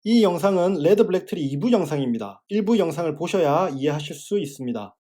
이 영상은 레드 블랙트리 2부 영상입니다. 1부 영상을 보셔야 이해하실 수 있습니다.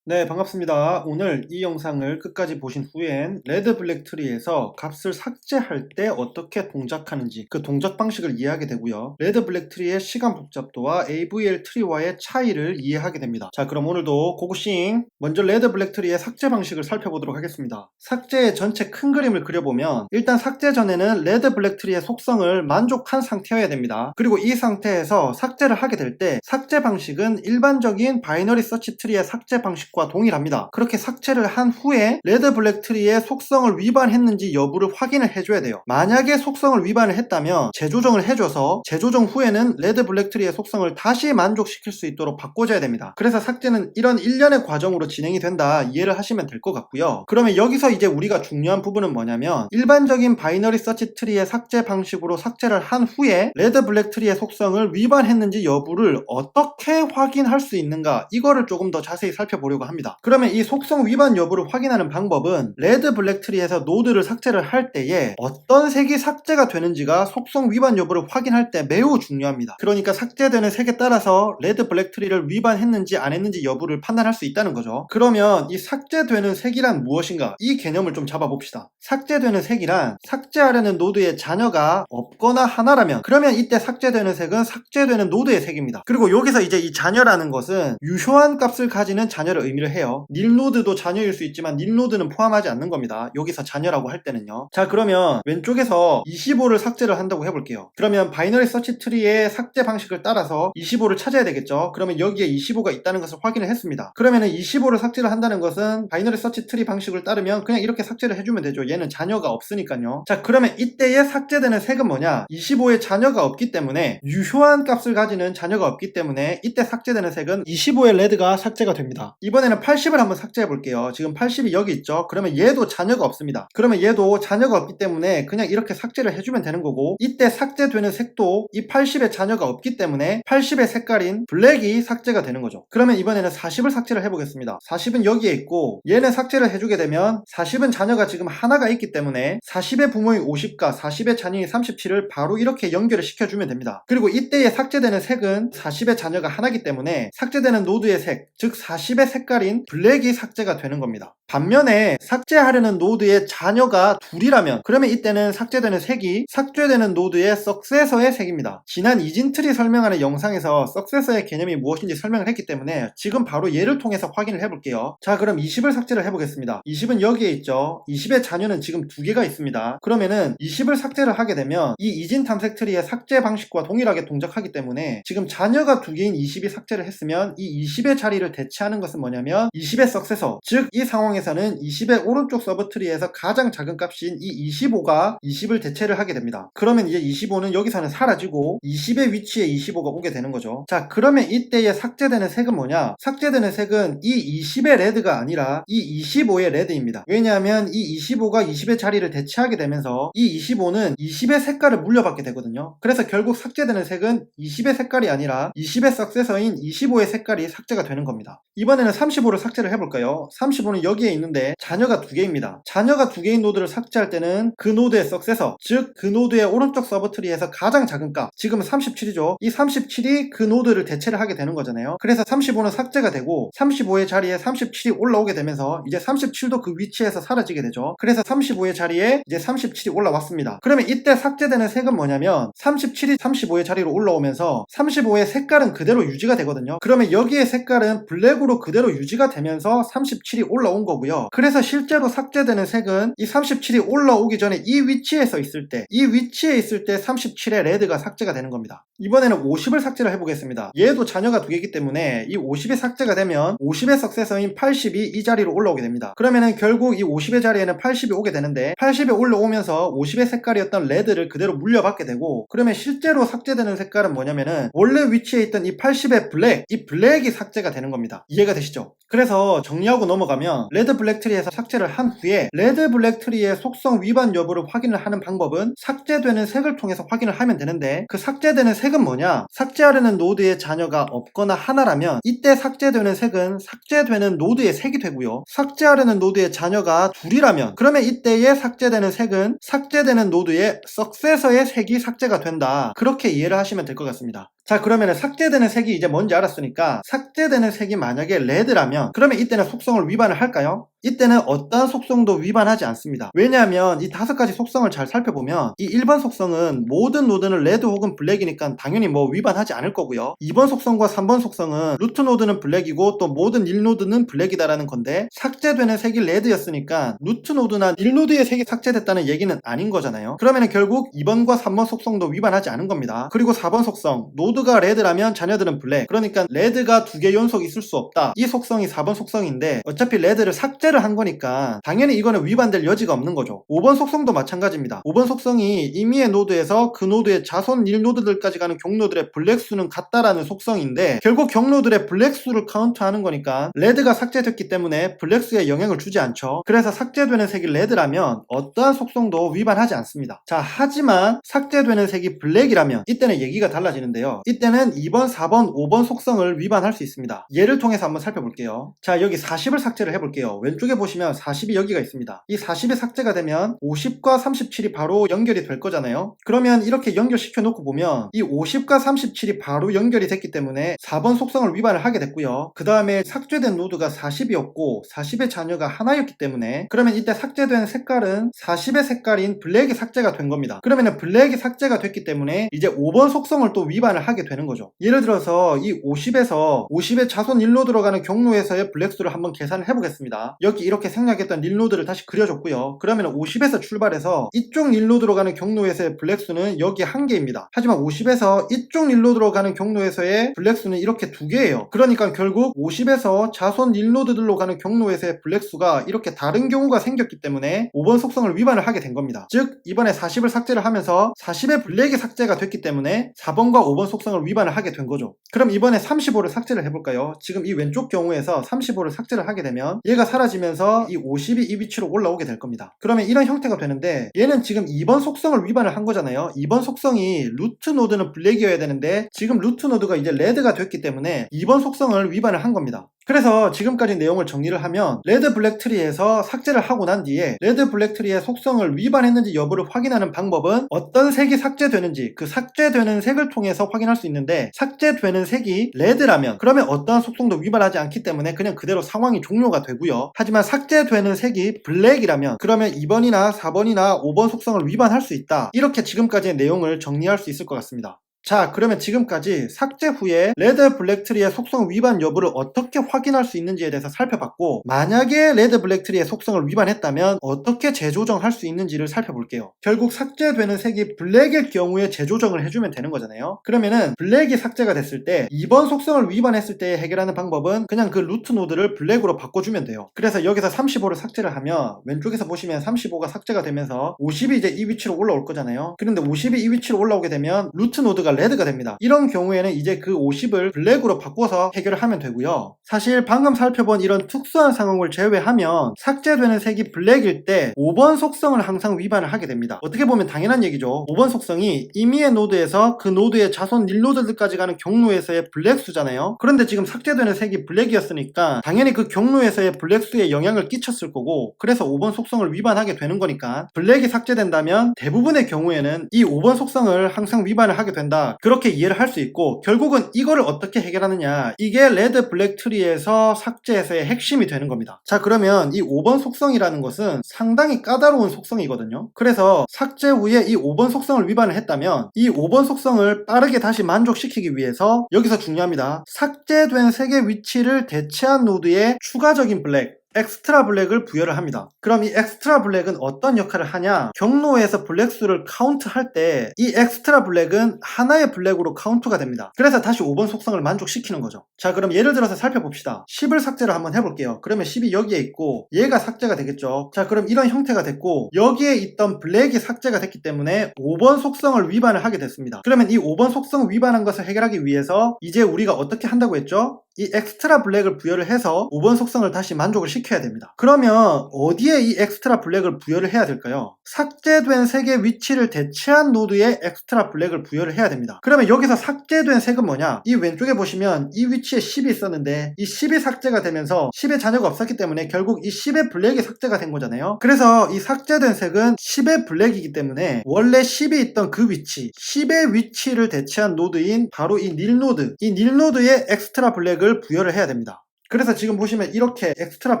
네, 반갑습니다. 오늘 이 영상을 끝까지 보신 후엔 레드 블랙 트리에서 값을 삭제할 때 어떻게 동작하는지 그 동작 방식을 이해하게 되고요. 레드 블랙 트리의 시간 복잡도와 AVL 트리와의 차이를 이해하게 됩니다. 자, 그럼 오늘도 고고싱! 먼저 레드 블랙 트리의 삭제 방식을 살펴보도록 하겠습니다. 삭제의 전체 큰 그림을 그려보면 일단 삭제 전에는 레드 블랙 트리의 속성을 만족한 상태여야 됩니다. 그리고 이 상태에서 삭제를 하게 될 때 삭제 방식은 일반적인 바이너리 서치 트리의 삭제 방식 과 동일합니다. 그렇게 삭제를 한 후에 레드 블랙 트리의 속성을 위반했는지 여부를 확인을 해줘야 돼요. 만약에 속성을 위반을 했다면 재조정을 해줘서 재조정 후에는 레드 블랙 트리의 속성을 다시 만족시킬 수 있도록 바꿔줘야 됩니다. 그래서 삭제는 이런 일련의 과정으로 진행이 된다 이해를 하시면 될 것 같고요. 그러면 여기서 이제 우리가 중요한 부분은 뭐냐면 일반적인 바이너리 서치 트리의 삭제 방식으로 삭제를 한 후에 레드 블랙 트리의 속성을 위반했는지 여부를 어떻게 확인할 수 있는가, 이거를 조금 더 자세히 살펴보려고 합니다. 그러면 이 속성 위반 여부를 확인하는 방법은 레드 블랙 트리에서 노드를 삭제를 할 때에 어떤 색이 삭제가 되는지가 속성 위반 여부를 확인할 때 매우 중요합니다. 그러니까 삭제되는 색에 따라서 레드 블랙 트리를 위반했는지 안 했는지 여부를 판단할 수 있다는 거죠. 그러면 이 삭제되는 색이란 무엇인가, 이 개념을 좀 잡아봅시다. 삭제되는 색이란 삭제하려는 노드의 자녀가 없거나 하나라면 그러면 이때 삭제되는 색은 삭제되는 노드의 색입니다. 그리고 여기서 이제 이 자녀라는 것은 유효한 값을 가지는 자녀를 의미를 해요. 닐 노드도 자녀일 수 있지만 닐 노드는 포함하지 않는 겁니다. 여기서 자녀라고 할 때는요. 자, 그러면 왼쪽에서 25를 삭제를 한다고 해볼게요. 그러면 바이너리 서치 트리의 삭제 방식을 따라서 25를 찾아야 되겠죠. 그러면 여기에 25가 있다는 것을 확인을 했습니다. 그러면 25를 삭제를 한다는 것은 바이너리 서치 트리 방식을 따르면 그냥 이렇게 삭제를 해주면 되죠. 얘는 자녀가 없으니까요. 자, 그러면 이때에 삭제되는 색은 뭐냐, 25에 자녀가 없기 때문에 유효한 값을 가지는 자녀가 없기 때문에 이때 삭제되는 색은 25의 레드가 삭제가 됩니다. 이번에는 80을 한번 삭제해 볼게요. 지금 80이 여기 있죠. 그러면 얘도 자녀가 없습니다. 그러면 얘도 자녀가 없기 때문에 그냥 이렇게 삭제를 해주면 되는 거고, 이때 삭제되는 색도 이 80의 자녀가 없기 때문에 80의 색깔인 블랙이 삭제가 되는 거죠. 그러면 이번에는 40을 삭제를 해보겠습니다. 40은 여기에 있고 얘는 삭제를 해주게 되면 40은 자녀가 지금 하나가 있기 때문에 40의 부모인 50과 40의 자녀인 37을 바로 이렇게 연결을 시켜주면 됩니다. 그리고 이때에 삭제되는 색은 40의 자녀가 하나이기 때문에 삭제되는 노드의 색, 즉 40의 색깔인 블랙이 삭제가 되는 겁니다. 반면에 삭제하려는 노드의 자녀가 둘이라면 그러면 이때는 삭제되는 색이 삭제되는 노드의 석세서의 색입니다. 지난 이진트리 설명하는 영상에서 석세서의 개념이 무엇인지 설명을 했기 때문에 지금 바로 얘를 통해서 확인을 해볼게요. 자, 그럼 20을 삭제를 해보겠습니다. 20은 여기에 있죠. 20의 자녀는 지금 두 개가 있습니다. 그러면은 20을 삭제를 하게 되면 이 이진 탐색 트리의 삭제 방식과 동일하게 동작하기 때문에 지금 자녀가 두 개인 20이 삭제를 했으면 이 20의 자리를 대체하는 것은 뭐냐면 20의 석세서, 즉 이 상황에서는 20의 오른쪽 서브트리에서 가장 작은 값인 이 25가 20을 대체를 하게 됩니다. 그러면 이제 25는 여기서는 사라지고 20의 위치에 25가 오게 되는 거죠. 자, 그러면 이때에 삭제되는 색은 뭐냐, 삭제되는 색은 이 20의 레드가 아니라 이 25의 레드입니다. 왜냐하면 이 25가 20의 자리를 대체하게 되면서 이 25는 20의 색깔을 물려받게 되거든요. 그래서 결국 삭제되는 색은 20의 색깔이 아니라 20의 석세서인 25의 색깔이 삭제가 되는 겁니다. 이번에는 35를 삭제를 해볼까요? 35는 여기에 있는데 자녀가 두 개입니다. 자녀가 두 개인 노드를 삭제할 때는 그 노드의 석세서, 즉 그 노드의 오른쪽 서브트리에서 가장 작은 값, 지금은 37이죠. 이 37이 그 노드를 대체를 하게 되는 거잖아요. 그래서 35는 삭제가 되고 35의 자리에 37이 올라오게 되면서 이제 37도 그 위치에서 사라지게 되죠. 그래서 35의 자리에 이제 37이 올라왔습니다. 그러면 이때 삭제되는 색은 뭐냐면 37이 35의 자리로 올라오면서 35의 색깔은 그대로 유지가 되거든요. 그러면 여기의 색깔은 블랙으로 그대로 유지가 되면서 37이 올라온 거고요. 그래서 실제로 삭제되는 색은 이 37이 올라오기 전에 이 위치에서 있을 때, 이 위치에 있을 때 37의 레드가 삭제가 되는 겁니다. 이번에는 50을 삭제를 해보겠습니다. 얘도 자녀가 두 개이기 때문에 이 50이 삭제가 되면 50의 석세서인 80이 이 자리로 올라오게 됩니다. 그러면은 결국 이 50의 자리에는 80이 오게 되는데 80이 올라오면서 50의 색깔이었던 레드를 그대로 물려받게 되고, 그러면 실제로 삭제되는 색깔은 뭐냐면은 원래 위치에 있던 이 80의 블랙, 이 블랙이 삭제가 되는 겁니다. 이해가 되시죠? 그래서 정리하고 넘어가면 레드 블랙 트리에서 삭제를 한 후에 레드 블랙 트리의 속성 위반 여부를 확인을 하는 방법은 삭제되는 색을 통해서 확인을 하면 되는데, 그 삭제되는 색은 뭐냐? 삭제하려는 노드의 자녀가 없거나 하나라면 이때 삭제되는 색은 삭제되는 노드의 색이 되고요, 삭제하려는 노드의 자녀가 둘이라면 그러면 이때의 삭제되는 색은 삭제되는 노드의 석세서의 색이 삭제가 된다. 그렇게 이해를 하시면 될 것 같습니다. 자, 그러면 삭제되는 색이 이제 뭔지 알았으니까, 삭제되는 색이 만약에 레드라면 그러면 이때는 속성을 위반을 할까요? 이때는 어떠한 속성도 위반하지 않습니다. 왜냐하면 이 5가지 속성을 잘 살펴보면 이 1번 속성은 모든 노드는 레드 혹은 블랙이니까 당연히 뭐 위반하지 않을 거고요, 2번 속성과 3번 속성은 루트 노드는 블랙이고 또 모든 1노드는 블랙이다라는 건데, 삭제되는 색이 레드였으니까 루트 노드나 1노드의 색이 삭제됐다는 얘기는 아닌 거잖아요. 그러면 결국 2번과 3번 속성도 위반하지 않은 겁니다. 그리고 4번 속성, 노드가 레드라면 자녀들은 블랙, 그러니까 레드가 2개 연속 있을 수 없다. 이 속성이 4번 속성인데 어차피 레드를 삭제를 한 거니까 당연히 이거는 위반될 여지가 없는 거죠. 5번 속성도 마찬가지입니다. 5번 속성이 임의의 노드에서 그 노드의 자손 1노드들까지 가는 경로들의 블랙 수는 같다라는 속성인데, 결국 경로들의 블랙 수를 카운트하는 거니까 레드가 삭제됐기 때문에 블랙 수에 영향을 주지 않죠. 그래서 삭제되는 색이 레드라면 어떠한 속성도 위반하지 않습니다. 자, 하지만 삭제되는 색이 블랙이라면 이때는 얘기가 달라지는데요, 이때는 2번, 4번, 5번 속성을 위반할 수 있습니다. 예를 통해서 한번 살펴볼게요. 자, 여기 40을 삭제를 해볼게요. 왼쪽에 보시면 40이 여기가 있습니다. 이 40이 삭제가 되면 50과 37이 바로 연결이 될 거잖아요. 그러면 이렇게 연결시켜 놓고 보면 이 50과 37이 바로 연결이 됐기 때문에 4번 속성을 위반을 하게 됐고요, 그 다음에 삭제된 노드가 40이었고 40의 자녀가 하나였기 때문에 그러면 이때 삭제된 색깔은 40의 색깔인 블랙이 삭제가 된 겁니다. 그러면 블랙이 삭제가 됐기 때문에 이제 5번 속성을 또 위반을 하게 되는 거죠. 예를 들어서 이 50에서 50의 자손 1로 들어가는 경로에서의 블랙수를 한번 계산을 해보겠습니다. 여기 이렇게 생략했던 1노드를 다시 그려줬고요. 그러면 50에서 출발해서 이쪽 1로 들어가는 경로에서의 블랙수는 여기 1개입니다. 하지만 50에서 이쪽 1로 들어가는 경로에서의 블랙수는 이렇게 2개예요. 그러니까 결국 50에서 자손 1노드들로 가는 경로에서의 블랙수가 이렇게 다른 경우가 생겼기 때문에 5번 속성을 위반을 하게 된 겁니다. 즉 이번에 40을 삭제를 하면서 40의 블랙이 삭제가 됐기 때문에 4번과 5번 속성을 위반을 하게 된 거죠. 그럼 이번에 35를 삭제를 해볼까요? 지금 이 왼쪽 경우에서 35를 삭제를 하게 되면 얘가 사라지면서 이 50이 이 위치로 올라오게 될 겁니다. 그러면 이런 형태가 되는데, 얘는 지금 2번 속성을 위반을 한 거잖아요. 2번 속성이 루트 노드는 블랙이어야 되는데 지금 루트 노드가 이제 레드가 됐기 때문에 2번 속성을 위반을 한 겁니다. 그래서 지금까지 내용을 정리를 하면 레드 블랙 트리에서 삭제를 하고 난 뒤에 레드 블랙 트리의 속성을 위반했는지 여부를 확인하는 방법은 어떤 색이 삭제되는지 그 삭제되는 색을 통해서 확인할 수 있는데, 삭제되는 색이 레드라면 그러면 어떠한 속성도 위반하지 않기 때문에 그냥 그대로 상황이 종료가 되고요, 하지만 삭제되는 색이 블랙이라면 그러면 2번이나 4번이나 5번 속성을 위반할 수 있다. 이렇게 지금까지의 내용을 정리할 수 있을 것 같습니다. 자, 그러면 지금까지 삭제 후에 레드 블랙 트리의 속성 위반 여부를 어떻게 확인할 수 있는지에 대해서 살펴봤고, 만약에 레드 블랙 트리의 속성을 위반했다면 어떻게 재조정할 수 있는지를 살펴볼게요. 결국 삭제되는 색이 블랙일 경우에 재조정을 해주면 되는 거잖아요. 그러면은 블랙이 삭제가 됐을 때 2번 속성을 위반했을 때 해결하는 방법은 그냥 그 루트 노드를 블랙으로 바꿔주면 돼요. 그래서 여기서 35를 삭제를 하면 왼쪽에서 보시면 35가 삭제가 되면서 50이 이제 이 위치로 올라올 거잖아요. 그런데 50이 이 위치로 올라오게 되면 루트 노드가 레드가 됩니다. 이런 경우에는 이제 그 50을 블랙으로 바꿔서 해결을 하면 되고요, 사실 방금 살펴본 이런 특수한 상황을 제외하면 삭제되는 색이 블랙일 때 5번 속성을 항상 위반을 하게 됩니다. 어떻게 보면 당연한 얘기죠. 5번 속성이 임의의 노드에서 그 노드의 자손 1노드들까지 가는 경로에서의 블랙수잖아요. 그런데 지금 삭제되는 색이 블랙이었으니까 당연히 그 경로에서의 블랙수에 영향을 끼쳤을 거고, 그래서 5번 속성을 위반하게 되는 거니까 블랙이 삭제된다면 대부분의 경우에는 이 5번 속성을 항상 위반을 하게 된다, 그렇게 이해를 할 수 있고, 결국은 이거를 어떻게 해결하느냐, 이게 레드 블랙 트리에서 삭제에서의 핵심이 되는 겁니다. 자, 그러면 이 5번 속성이라는 것은 상당히 까다로운 속성이거든요. 그래서 삭제 후에 이 5번 속성을 위반을 했다면 이 5번 속성을 빠르게 다시 만족시키기 위해서 여기서 중요합니다. 삭제된 색의 위치를 대체한 노드의 추가적인 블랙, 엑스트라 블랙을 부여를 합니다. 그럼 이 엑스트라 블랙은 어떤 역할을 하냐? 경로에서 블랙 수를 카운트할 때 이 엑스트라 블랙은 하나의 블랙으로 카운트가 됩니다. 그래서 다시 5번 속성을 만족시키는 거죠. 자, 그럼 예를 들어서 살펴봅시다. 10을 삭제를 한번 해볼게요. 그러면 10이 여기에 있고 얘가 삭제가 되겠죠. 자, 그럼 이런 형태가 됐고 여기에 있던 블랙이 삭제가 됐기 때문에 5번 속성을 위반을 하게 됐습니다. 그러면 이 5번 속성 위반한 것을 해결하기 위해서 이제 우리가 어떻게 한다고 했죠? 이 엑스트라 블랙을 부여를 해서 5번 속성을 다시 만족을 시켜야 됩니다. 그러면 어디에 이 엑스트라 블랙을 부여를 해야 될까요? 삭제된 색의 위치를 대체한 노드에 엑스트라 블랙을 부여를 해야 됩니다. 그러면 여기서 삭제된 색은 뭐냐? 이 왼쪽에 보시면 이 위치에 10이 있었는데 이 10이 삭제가 되면서 10의 자녀가 없었기 때문에 결국 이 10의 블랙이 삭제가 된 거잖아요. 그래서 이 삭제된 색은 10의 블랙이기 때문에 원래 10이 있던 그 위치, 10의 위치를 대체한 노드인 바로 이 닐 노드, 이 닐 노드에 엑스트라 블랙을 부여를 해야 됩니다. 그래서 지금 보시면 이렇게 엑스트라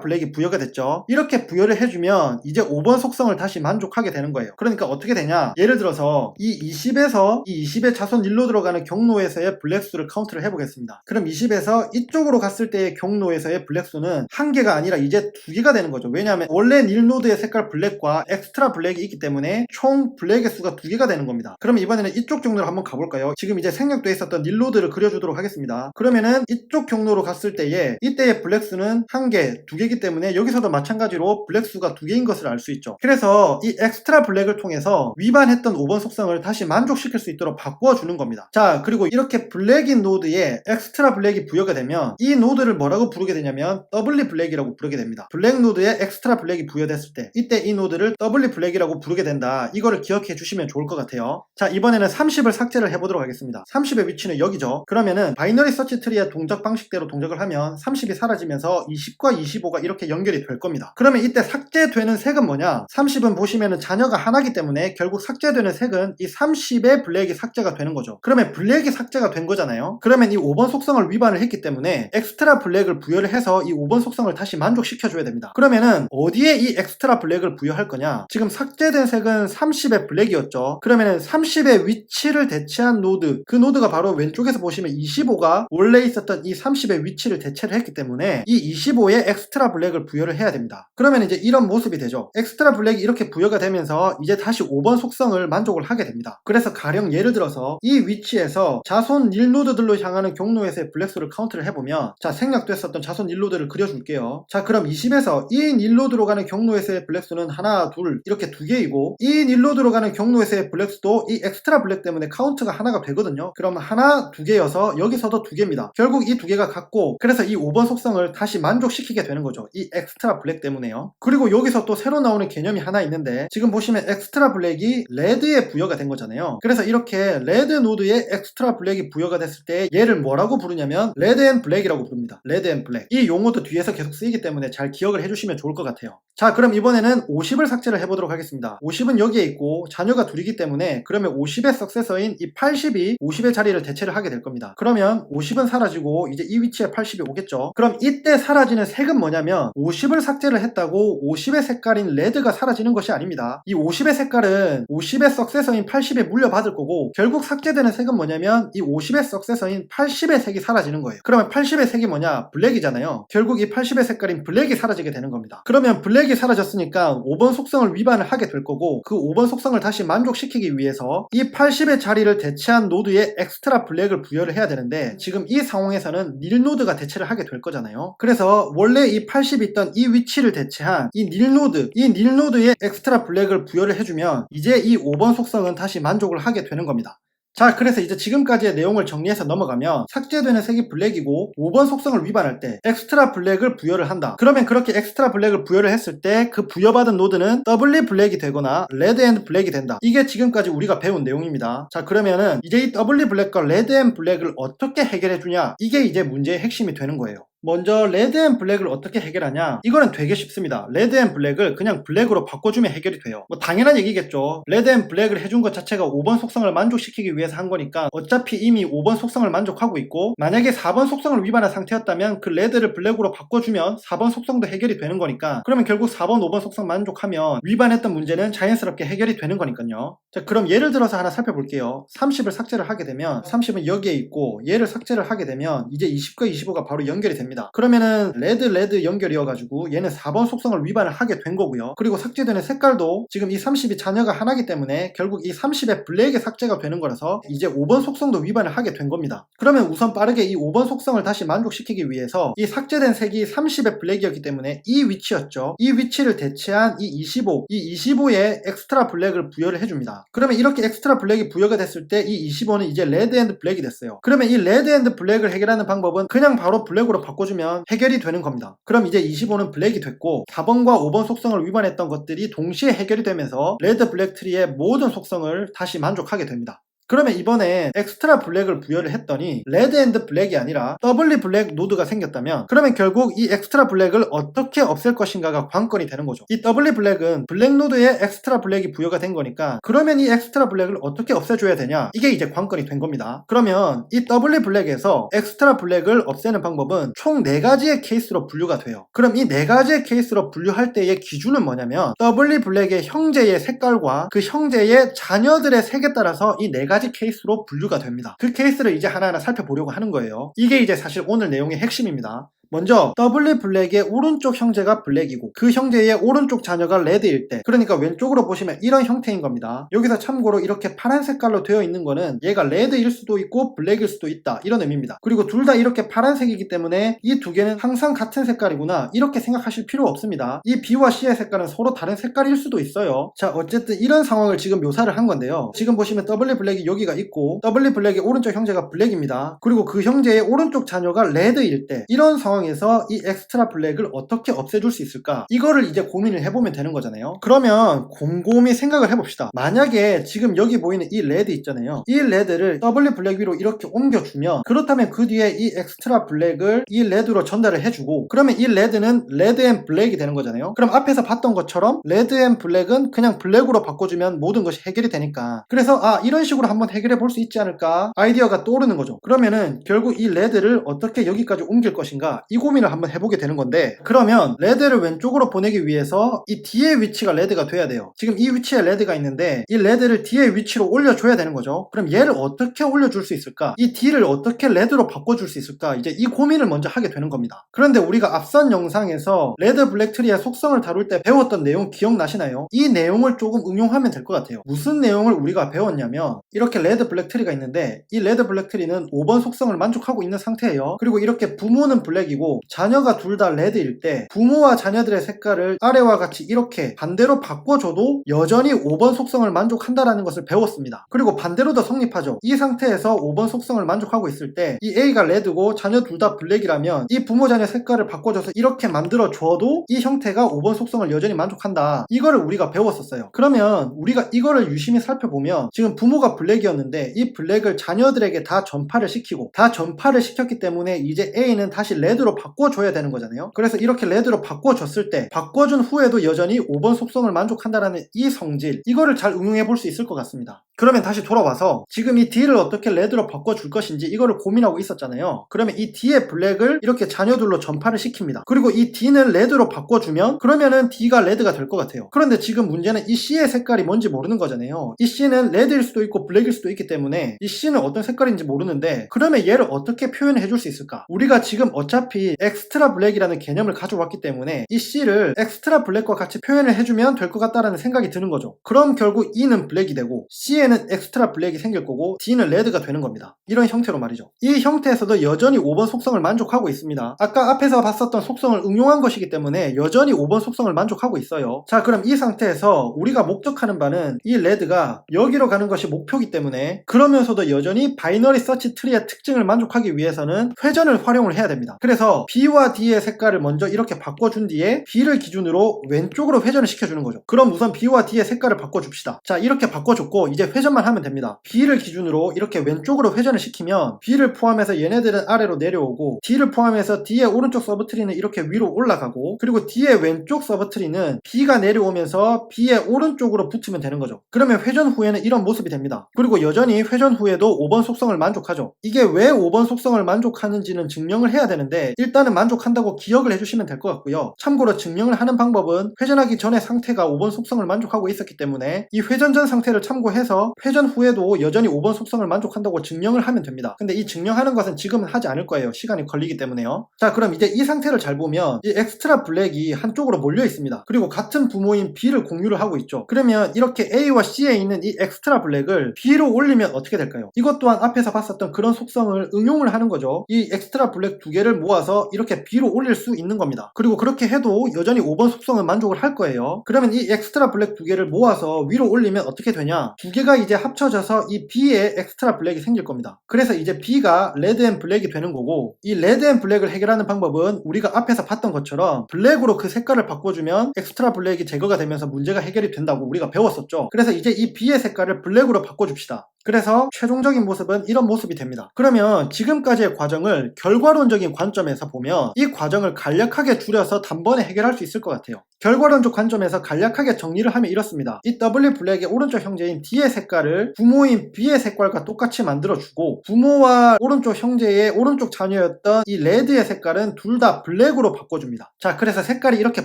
블랙이 부여가 됐죠. 이렇게 부여를 해주면 이제 5번 속성을 다시 만족하게 되는 거예요. 그러니까 어떻게 되냐, 예를 들어서 이 20에서 이 20의 자손 1로 들어가는 경로에서의 블랙 수를 카운트를 해보겠습니다. 그럼 20에서 이쪽으로 갔을 때의 경로에서의 블랙 수는 한 개가 아니라 이제 두 개가 되는 거죠. 왜냐하면 원래 닐 노드의 색깔 블랙과 엑스트라 블랙이 있기 때문에 총 블랙의 수가 두 개가 되는 겁니다. 그럼 이번에는 이쪽 경로로 한번 가볼까요? 지금 이제 생략되어 있었던 닐 노드를 그려주도록 하겠습니다. 그러면은 이쪽 경로로 갔을 때에 이때의 블랙수는 한 개, 두 개이기 때문에 여기서도 마찬가지로 블랙수가 두 개인 것을 알 수 있죠. 그래서 이 엑스트라 블랙을 통해서 위반했던 5번 속성을 다시 만족시킬 수 있도록 바꾸어 주는 겁니다. 자, 그리고 이렇게 블랙인 노드에 엑스트라 블랙이 부여가 되면 이 노드를 뭐라고 부르게 되냐면 더블리 블랙이라고 부르게 됩니다. 블랙 노드에 엑스트라 블랙이 부여됐을 때 이때 이 노드를 더블리 블랙이라고 부르게 된다. 이거를 기억해 주시면 좋을 것 같아요. 자, 이번에는 30을 삭제를 해보도록 하겠습니다. 30의 위치는 여기죠. 그러면은 바이너리 서치 트리의 동작 방식대로 동작을 하면 30이 사라지면서 20과 25가 이렇게 연결이 될 겁니다. 그러면 이때 삭제되는 색은 뭐냐? 30은 보시면은 자녀가 하나기 때문에 결국 삭제되는 색은 이 30의 블랙이 삭제가 되는 거죠. 그러면 블랙이 삭제가 된 거잖아요. 그러면 이 5번 속성을 위반을 했기 때문에 엑스트라 블랙을 부여를 해서 이 5번 속성을 다시 만족시켜줘야 됩니다. 그러면은 어디에 이 엑스트라 블랙을 부여할 거냐? 지금 삭제된 색은 30의 블랙이었죠. 그러면은 30의 위치를 대체한 노드, 그 노드가 바로 왼쪽에서 보시면 25가 원래 있었던 이 30의 위치를 대체를 했기 때문에 이 25에 엑스트라 블랙을 부여를 해야 됩니다. 그러면 이제 이런 모습이 되죠. 엑스트라 블랙이 이렇게 부여가 되면서 이제 다시 5번 속성을 만족을 하게 됩니다. 그래서 가령 예를 들어서 이 위치에서 자손 닐 노드들로 향하는 경로에서의 블랙 수를 카운트를 해보면, 자, 생략됐었던 자손 닐 노드를 그려줄게요. 자, 그럼 20에서 이 닐 노드로 가는 경로에서의 블랙 수는 하나, 둘 이렇게 두 개이고, 이 닐 노드로 가는 경로에서의 블랙 수도 이 엑스트라 블랙 때문에 카운트가 하나가 되거든요. 그럼 하나, 두 개여서 여기서도 두 개입니다. 결국 이 두 개가 같고, 그래서 이 5번 속성을 다시 만족시키게 되는 거죠. 이 엑스트라 블랙 때문에요. 그리고 여기서 또 새로 나오는 개념이 하나 있는데, 지금 보시면 엑스트라 블랙이 레드에 부여가 된 거잖아요. 그래서 이렇게 레드 노드에 엑스트라 블랙이 부여가 됐을 때 얘를 뭐라고 부르냐면 레드 앤 블랙이라고 부릅니다. 레드 앤 블랙. 이 용어도 뒤에서 계속 쓰이기 때문에 잘 기억을 해주시면 좋을 것 같아요. 자, 그럼 이번에는 50을 삭제를 해보도록 하겠습니다. 50은 여기에 있고 자녀가 둘이기 때문에 그러면 50의 석세서인 이 80이 50의 자리를 대체를 하게 될 겁니다. 그러면 50은 사라지고 이제 이 위치에 80이 오겠죠. 그럼 이때 사라지는 색은 뭐냐면 50을 삭제를 했다고 50의 색깔인 레드가 사라지는 것이 아닙니다. 이 50의 색깔은 50의 석세서인 80에 물려받을 거고, 결국 삭제되는 색은 뭐냐면 이 50의 석세서인 80의 색이 사라지는 거예요. 그러면 80의 색이 뭐냐? 블랙이잖아요. 결국 이 80의 색깔인 블랙이 사라지게 되는 겁니다. 그러면 블랙이 사라졌으니까 5번 속성을 위반을 하게 될 거고, 그 5번 속성을 다시 만족시키기 위해서 이 80의 자리를 대체한 노드에 엑스트라 블랙을 부여를 해야 되는데, 지금 이 상황에서는 닐 노드가 대체를 하게 될 거잖아요. 그래서 원래 이 80이 있던 이 위치를 대체한 이 닐 노드에 엑스트라 블랙을 부여를 해주면 이제 이 5번 속성은 다시 만족을 하게 되는 겁니다. 자, 그래서 이제 지금까지의 내용을 정리해서 넘어가면 삭제되는 색이 블랙이고 5번 속성을 위반할 때 엑스트라 블랙을 부여를 한다. 그러면 그렇게 엑스트라 블랙을 부여를 했을 때 그 부여받은 노드는 더블리 블랙이 되거나 레드 앤 블랙이 된다. 이게 지금까지 우리가 배운 내용입니다. 자, 그러면은 이제 이 더블리 블랙과 레드 앤 블랙을 어떻게 해결해 주냐, 이게 이제 문제의 핵심이 되는 거예요. 먼저 레드 앤 블랙을 어떻게 해결하냐, 이거는 되게 쉽습니다. 레드 앤 블랙을 그냥 블랙으로 바꿔주면 해결이 돼요. 뭐 당연한 얘기겠죠. 레드 앤 블랙을 해준 것 자체가 5번 속성을 만족시키기 위해서 한 거니까 어차피 이미 5번 속성을 만족하고 있고, 만약에 4번 속성을 위반한 상태였다면 그 레드를 블랙으로 바꿔주면 4번 속성도 해결이 되는 거니까, 그러면 결국 4번 5번 속성 만족하면 위반했던 문제는 자연스럽게 해결이 되는 거니까요. 자, 그럼 예를 들어서 하나 살펴볼게요. 30을 삭제를 하게 되면 30은 여기에 있고 얘를 삭제를 하게 되면 이제 20과 25가 바로 연결이 됩니다. 됩니다. 그러면은 레드 연결이어가지고 얘는 4번 속성을 위반을 하게 된 거고요. 그리고 삭제되는 색깔도 지금 이 30이 자녀가 하나이기 때문에 결국 이 30의 블랙의 삭제가 되는 거라서 이제 5번 속성도 위반을 하게 된 겁니다. 그러면 우선 빠르게 이 5번 속성을 다시 만족시키기 위해서 이 삭제된 색이 30의 블랙이었기 때문에 이 위치였죠. 이 위치를 대체한 이 25에 엑스트라 블랙을 부여를 해줍니다. 그러면 이렇게 엑스트라 블랙이 부여가 됐을 때 이 25는 이제 레드 앤드 블랙이 됐어요. 그러면 이 레드 앤드 블랙을 해결하는 방법은 그냥 바로 블랙으로 바꿔주면 해결이 되는 겁니다. 그럼 이제 25는 블랙이 됐고 4번과 5번 속성을 위반했던 것들이 동시에 해결이 되면서 레드 블랙 트리의 모든 속성을 다시 만족하게 됩니다. 그러면 이번에 엑스트라 블랙을 부여를 했더니 레드 앤드 블랙이 아니라 더블리 블랙 노드가 생겼다면 그러면 결국 이 엑스트라 블랙을 어떻게 없앨 것인가가 관건이 되는 거죠. 이 더블리 블랙은 블랙 노드에 엑스트라 블랙이 부여가 된 거니까 그러면 이 엑스트라 블랙을 어떻게 없애줘야 되냐, 이게 이제 관건이 된 겁니다. 그러면 이 더블리 블랙에서 엑스트라 블랙을 없애는 방법은 총 4가지의 케이스로 분류가 돼요. 그럼 이 4가지의 케이스로 분류할 때의 기준은 뭐냐면 더블리 블랙의 형제의 색깔과 그 형제의 자녀들의 색에 따라서 이 4가지 케이스로 분류가 됩니다. 그 케이스를 이제 하나하나 살펴보려고 하는 거예요. 이게 이제 사실 오늘 내용의 핵심입니다. 먼저 더블리 블랙의 오른쪽 형제가 블랙이고 그 형제의 오른쪽 자녀가 레드일 때, 그러니까 왼쪽으로 보시면 이런 형태인 겁니다. 여기서 참고로 이렇게 파란 색깔로 되어 있는 거는 얘가 레드일 수도 있고 블랙일 수도 있다, 이런 의미입니다. 그리고 둘 다 이렇게 파란색이기 때문에 이 두 개는 항상 같은 색깔이구나, 이렇게 생각하실 필요 없습니다. 이 B와 C의 색깔은 서로 다른 색깔일 수도 있어요. 자, 어쨌든 이런 상황을 지금 묘사를 한 건데요. 지금 보시면 더블리 블랙이 여기가 있고 더블리 블랙의 오른쪽 형제가 블랙입니다. 그리고 그 형제의 오른쪽 자녀가 레드일 때, 이런 상황에서 이 엑스트라 블랙을 어떻게 없애줄 수 있을까, 이거를 이제 고민을 해보면 되는 거잖아요. 그러면 곰곰이 생각을 해봅시다. 만약에 지금 여기 보이는 이 레드 있잖아요. 이 레드를 더블리 블랙 위로 이렇게 옮겨주면, 그렇다면 그 뒤에 이 엑스트라 블랙을 이 레드로 전달을 해주고, 그러면 이 레드는 레드 앤 블랙이 되는 거잖아요. 그럼 앞에서 봤던 것처럼 레드 앤 블랙은 그냥 블랙으로 바꿔주면 모든 것이 해결이 되니까, 그래서 이런 식으로 한번 해결해 볼 수 있지 않을까 아이디어가 떠오르는 거죠. 그러면은 결국 이 레드를 어떻게 여기까지 옮길 것인가, 이 고민을 한번 해보게 되는 건데, 그러면 레드를 왼쪽으로 보내기 위해서 이 D의 위치가 레드가 돼야 돼요. 지금 이 위치에 레드가 있는데 이 레드를 D의 위치로 올려줘야 되는 거죠. 그럼 얘를 어떻게 올려줄 수 있을까, 이 D를 어떻게 레드로 바꿔줄 수 있을까, 이제 이 고민을 먼저 하게 되는 겁니다. 그런데 우리가 앞선 영상에서 레드 블랙 트리의 속성을 다룰 때 배웠던 내용 기억나시나요? 이 내용을 조금 응용하면 될 것 같아요. 무슨 내용을 우리가 배웠냐면, 이렇게 레드 블랙 트리가 있는데 이 레드 블랙 트리는 5번 속성을 만족하고 있는 상태예요. 그리고 이렇게 부모는 블랙이고 자녀가 둘 다 레드일 때 부모와 자녀들의 색깔을 아래와 같이 이렇게 반대로 바꿔줘도 여전히 5번 속성을 만족한다라는 것을 배웠습니다. 그리고 반대로도 성립하죠. 이 상태에서 5번 속성을 만족하고 있을 때 이 A가 레드고 자녀 둘 다 블랙이라면 이 부모 자녀 색깔을 바꿔줘서 이렇게 만들어줘도 이 형태가 5번 속성을 여전히 만족한다, 이거를 우리가 배웠었어요. 그러면 우리가 이거를 유심히 살펴보면 지금 부모가 블랙이었는데 이 블랙을 자녀들에게 다 전파를 시켰기 때문에 이제 A는 다시 레드로 바꿔줘야 되는 거잖아요. 그래서 이렇게 레드로 바꿔줬을 때 바꿔준 후에도 여전히 5번 속성을 만족한다라는 이 성질, 이거를 잘 응용해 볼 수 있을 것 같습니다. 그러면 다시 돌아와서 지금 이 D를 어떻게 레드로 바꿔줄 것인지 이거를 고민하고 있었잖아요. 그러면 이 D의 블랙을 이렇게 자녀들로 전파를 시킵니다. 그리고 이 D는 레드로 바꿔주면 그러면은 D가 레드가 될 것 같아요. 그런데 지금 문제는 이 C의 색깔이 뭔지 모르는 거잖아요. 이 C는 레드일 수도 있고 블랙일 수도 있기 때문에 이 C는 어떤 색깔인지 모르는데, 그러면 얘를 어떻게 표현해 줄 수 있을까? 우리가 지금 어차피 엑스트라 블랙이라는 개념을 가져왔기 때문에 이 C를 엑스트라 블랙과 같이 표현을 해주면 될 것 같다라는 생각이 드는 거죠. 그럼 결국 E는 블랙이 되고 C에는 엑스트라 블랙이 생길 거고 D는 레드가 되는 겁니다. 이런 형태로 말이죠. 이 형태에서도 여전히 5번 속성을 만족하고 있습니다. 아까 앞에서 봤었던 속성을 응용한 것이기 때문에 여전히 5번 속성을 만족하고 있어요. 자, 그럼 이 상태에서 우리가 목적하는 바는 이 레드가 여기로 가는 것이 목표이기 때문에, 그러면서도 여전히 바이너리 서치 트리의 특징을 만족하기 위해서는 회전을 활용을 해야 됩니다. 그래서 B와 D의 색깔을 먼저 이렇게 바꿔준 뒤에 B를 기준으로 왼쪽으로 회전을 시켜주는 거죠. 그럼 우선 B와 D의 색깔을 바꿔줍시다. 자, 이렇게 바꿔줬고 이제 회전만 하면 됩니다. B를 기준으로 이렇게 왼쪽으로 회전을 시키면 B를 포함해서 얘네들은 아래로 내려오고 D를 포함해서 D의 오른쪽 서브트리는 이렇게 위로 올라가고, 그리고 D의 왼쪽 서브트리는 B가 내려오면서 B의 오른쪽으로 붙으면 되는 거죠. 그러면 회전 후에는 이런 모습이 됩니다. 그리고 여전히 회전 후에도 5번 속성을 만족하죠. 이게 왜 5번 속성을 만족하는지는 증명을 해야 되는데 건데 일단은 만족한다고 기억을 해주시면 될 것 같고요. 참고로 증명을 하는 방법은 회전하기 전의 상태가 5번 속성을 만족하고 있었기 때문에 이 회전 전 상태를 참고해서 회전 후에도 여전히 5번 속성을 만족한다고 증명을 하면 됩니다. 근데 이 증명하는 것은 지금은 하지 않을 거예요. 시간이 걸리기 때문에요. 자, 그럼 이제 이 상태를 잘 보면 이 엑스트라 블랙이 한쪽으로 몰려 있습니다. 그리고 같은 부모인 B를 공유를 하고 있죠. 그러면 이렇게 A와 C에 있는 이 엑스트라 블랙을 B로 올리면 어떻게 될까요? 이것 또한 앞에서 봤었던 그런 속성을 응용을 하는 거죠. 이 엑스트라 블랙 두 개를 모아서 이렇게 B로 올릴 수 있는 겁니다. 그리고 그렇게 해도 여전히 5번 속성은 만족을 할 거예요. 그러면 이 엑스트라 블랙 두 개를 모아서 위로 올리면 어떻게 되냐? 두 개가 이제 합쳐져서 이 B에 엑스트라 블랙이 생길 겁니다. 그래서 이제 B가 레드 앤 블랙이 되는 거고, 이 레드 앤 블랙을 해결하는 방법은 우리가 앞에서 봤던 것처럼 블랙으로 그 색깔을 바꿔주면 엑스트라 블랙이 제거가 되면서 문제가 해결이 된다고 우리가 배웠었죠. 그래서 이제 이 B의 색깔을 블랙으로 바꿔줍시다. 그래서 최종적인 모습은 이런 모습이 됩니다. 그러면 지금까지의 과정을 결과론적인 관점에서 보면 이 과정을 간략하게 줄여서 단번에 해결할 수 있을 것 같아요. 결과론적 관점에서 간략하게 정리를 하면 이렇습니다. 이 W 블랙의 오른쪽 형제인 D의 색깔을 부모인 B의 색깔과 똑같이 만들어주고, 부모와 오른쪽 형제의 오른쪽 자녀였던 이 레드의 색깔은 둘 다 블랙으로 바꿔줍니다. 자, 그래서 색깔이 이렇게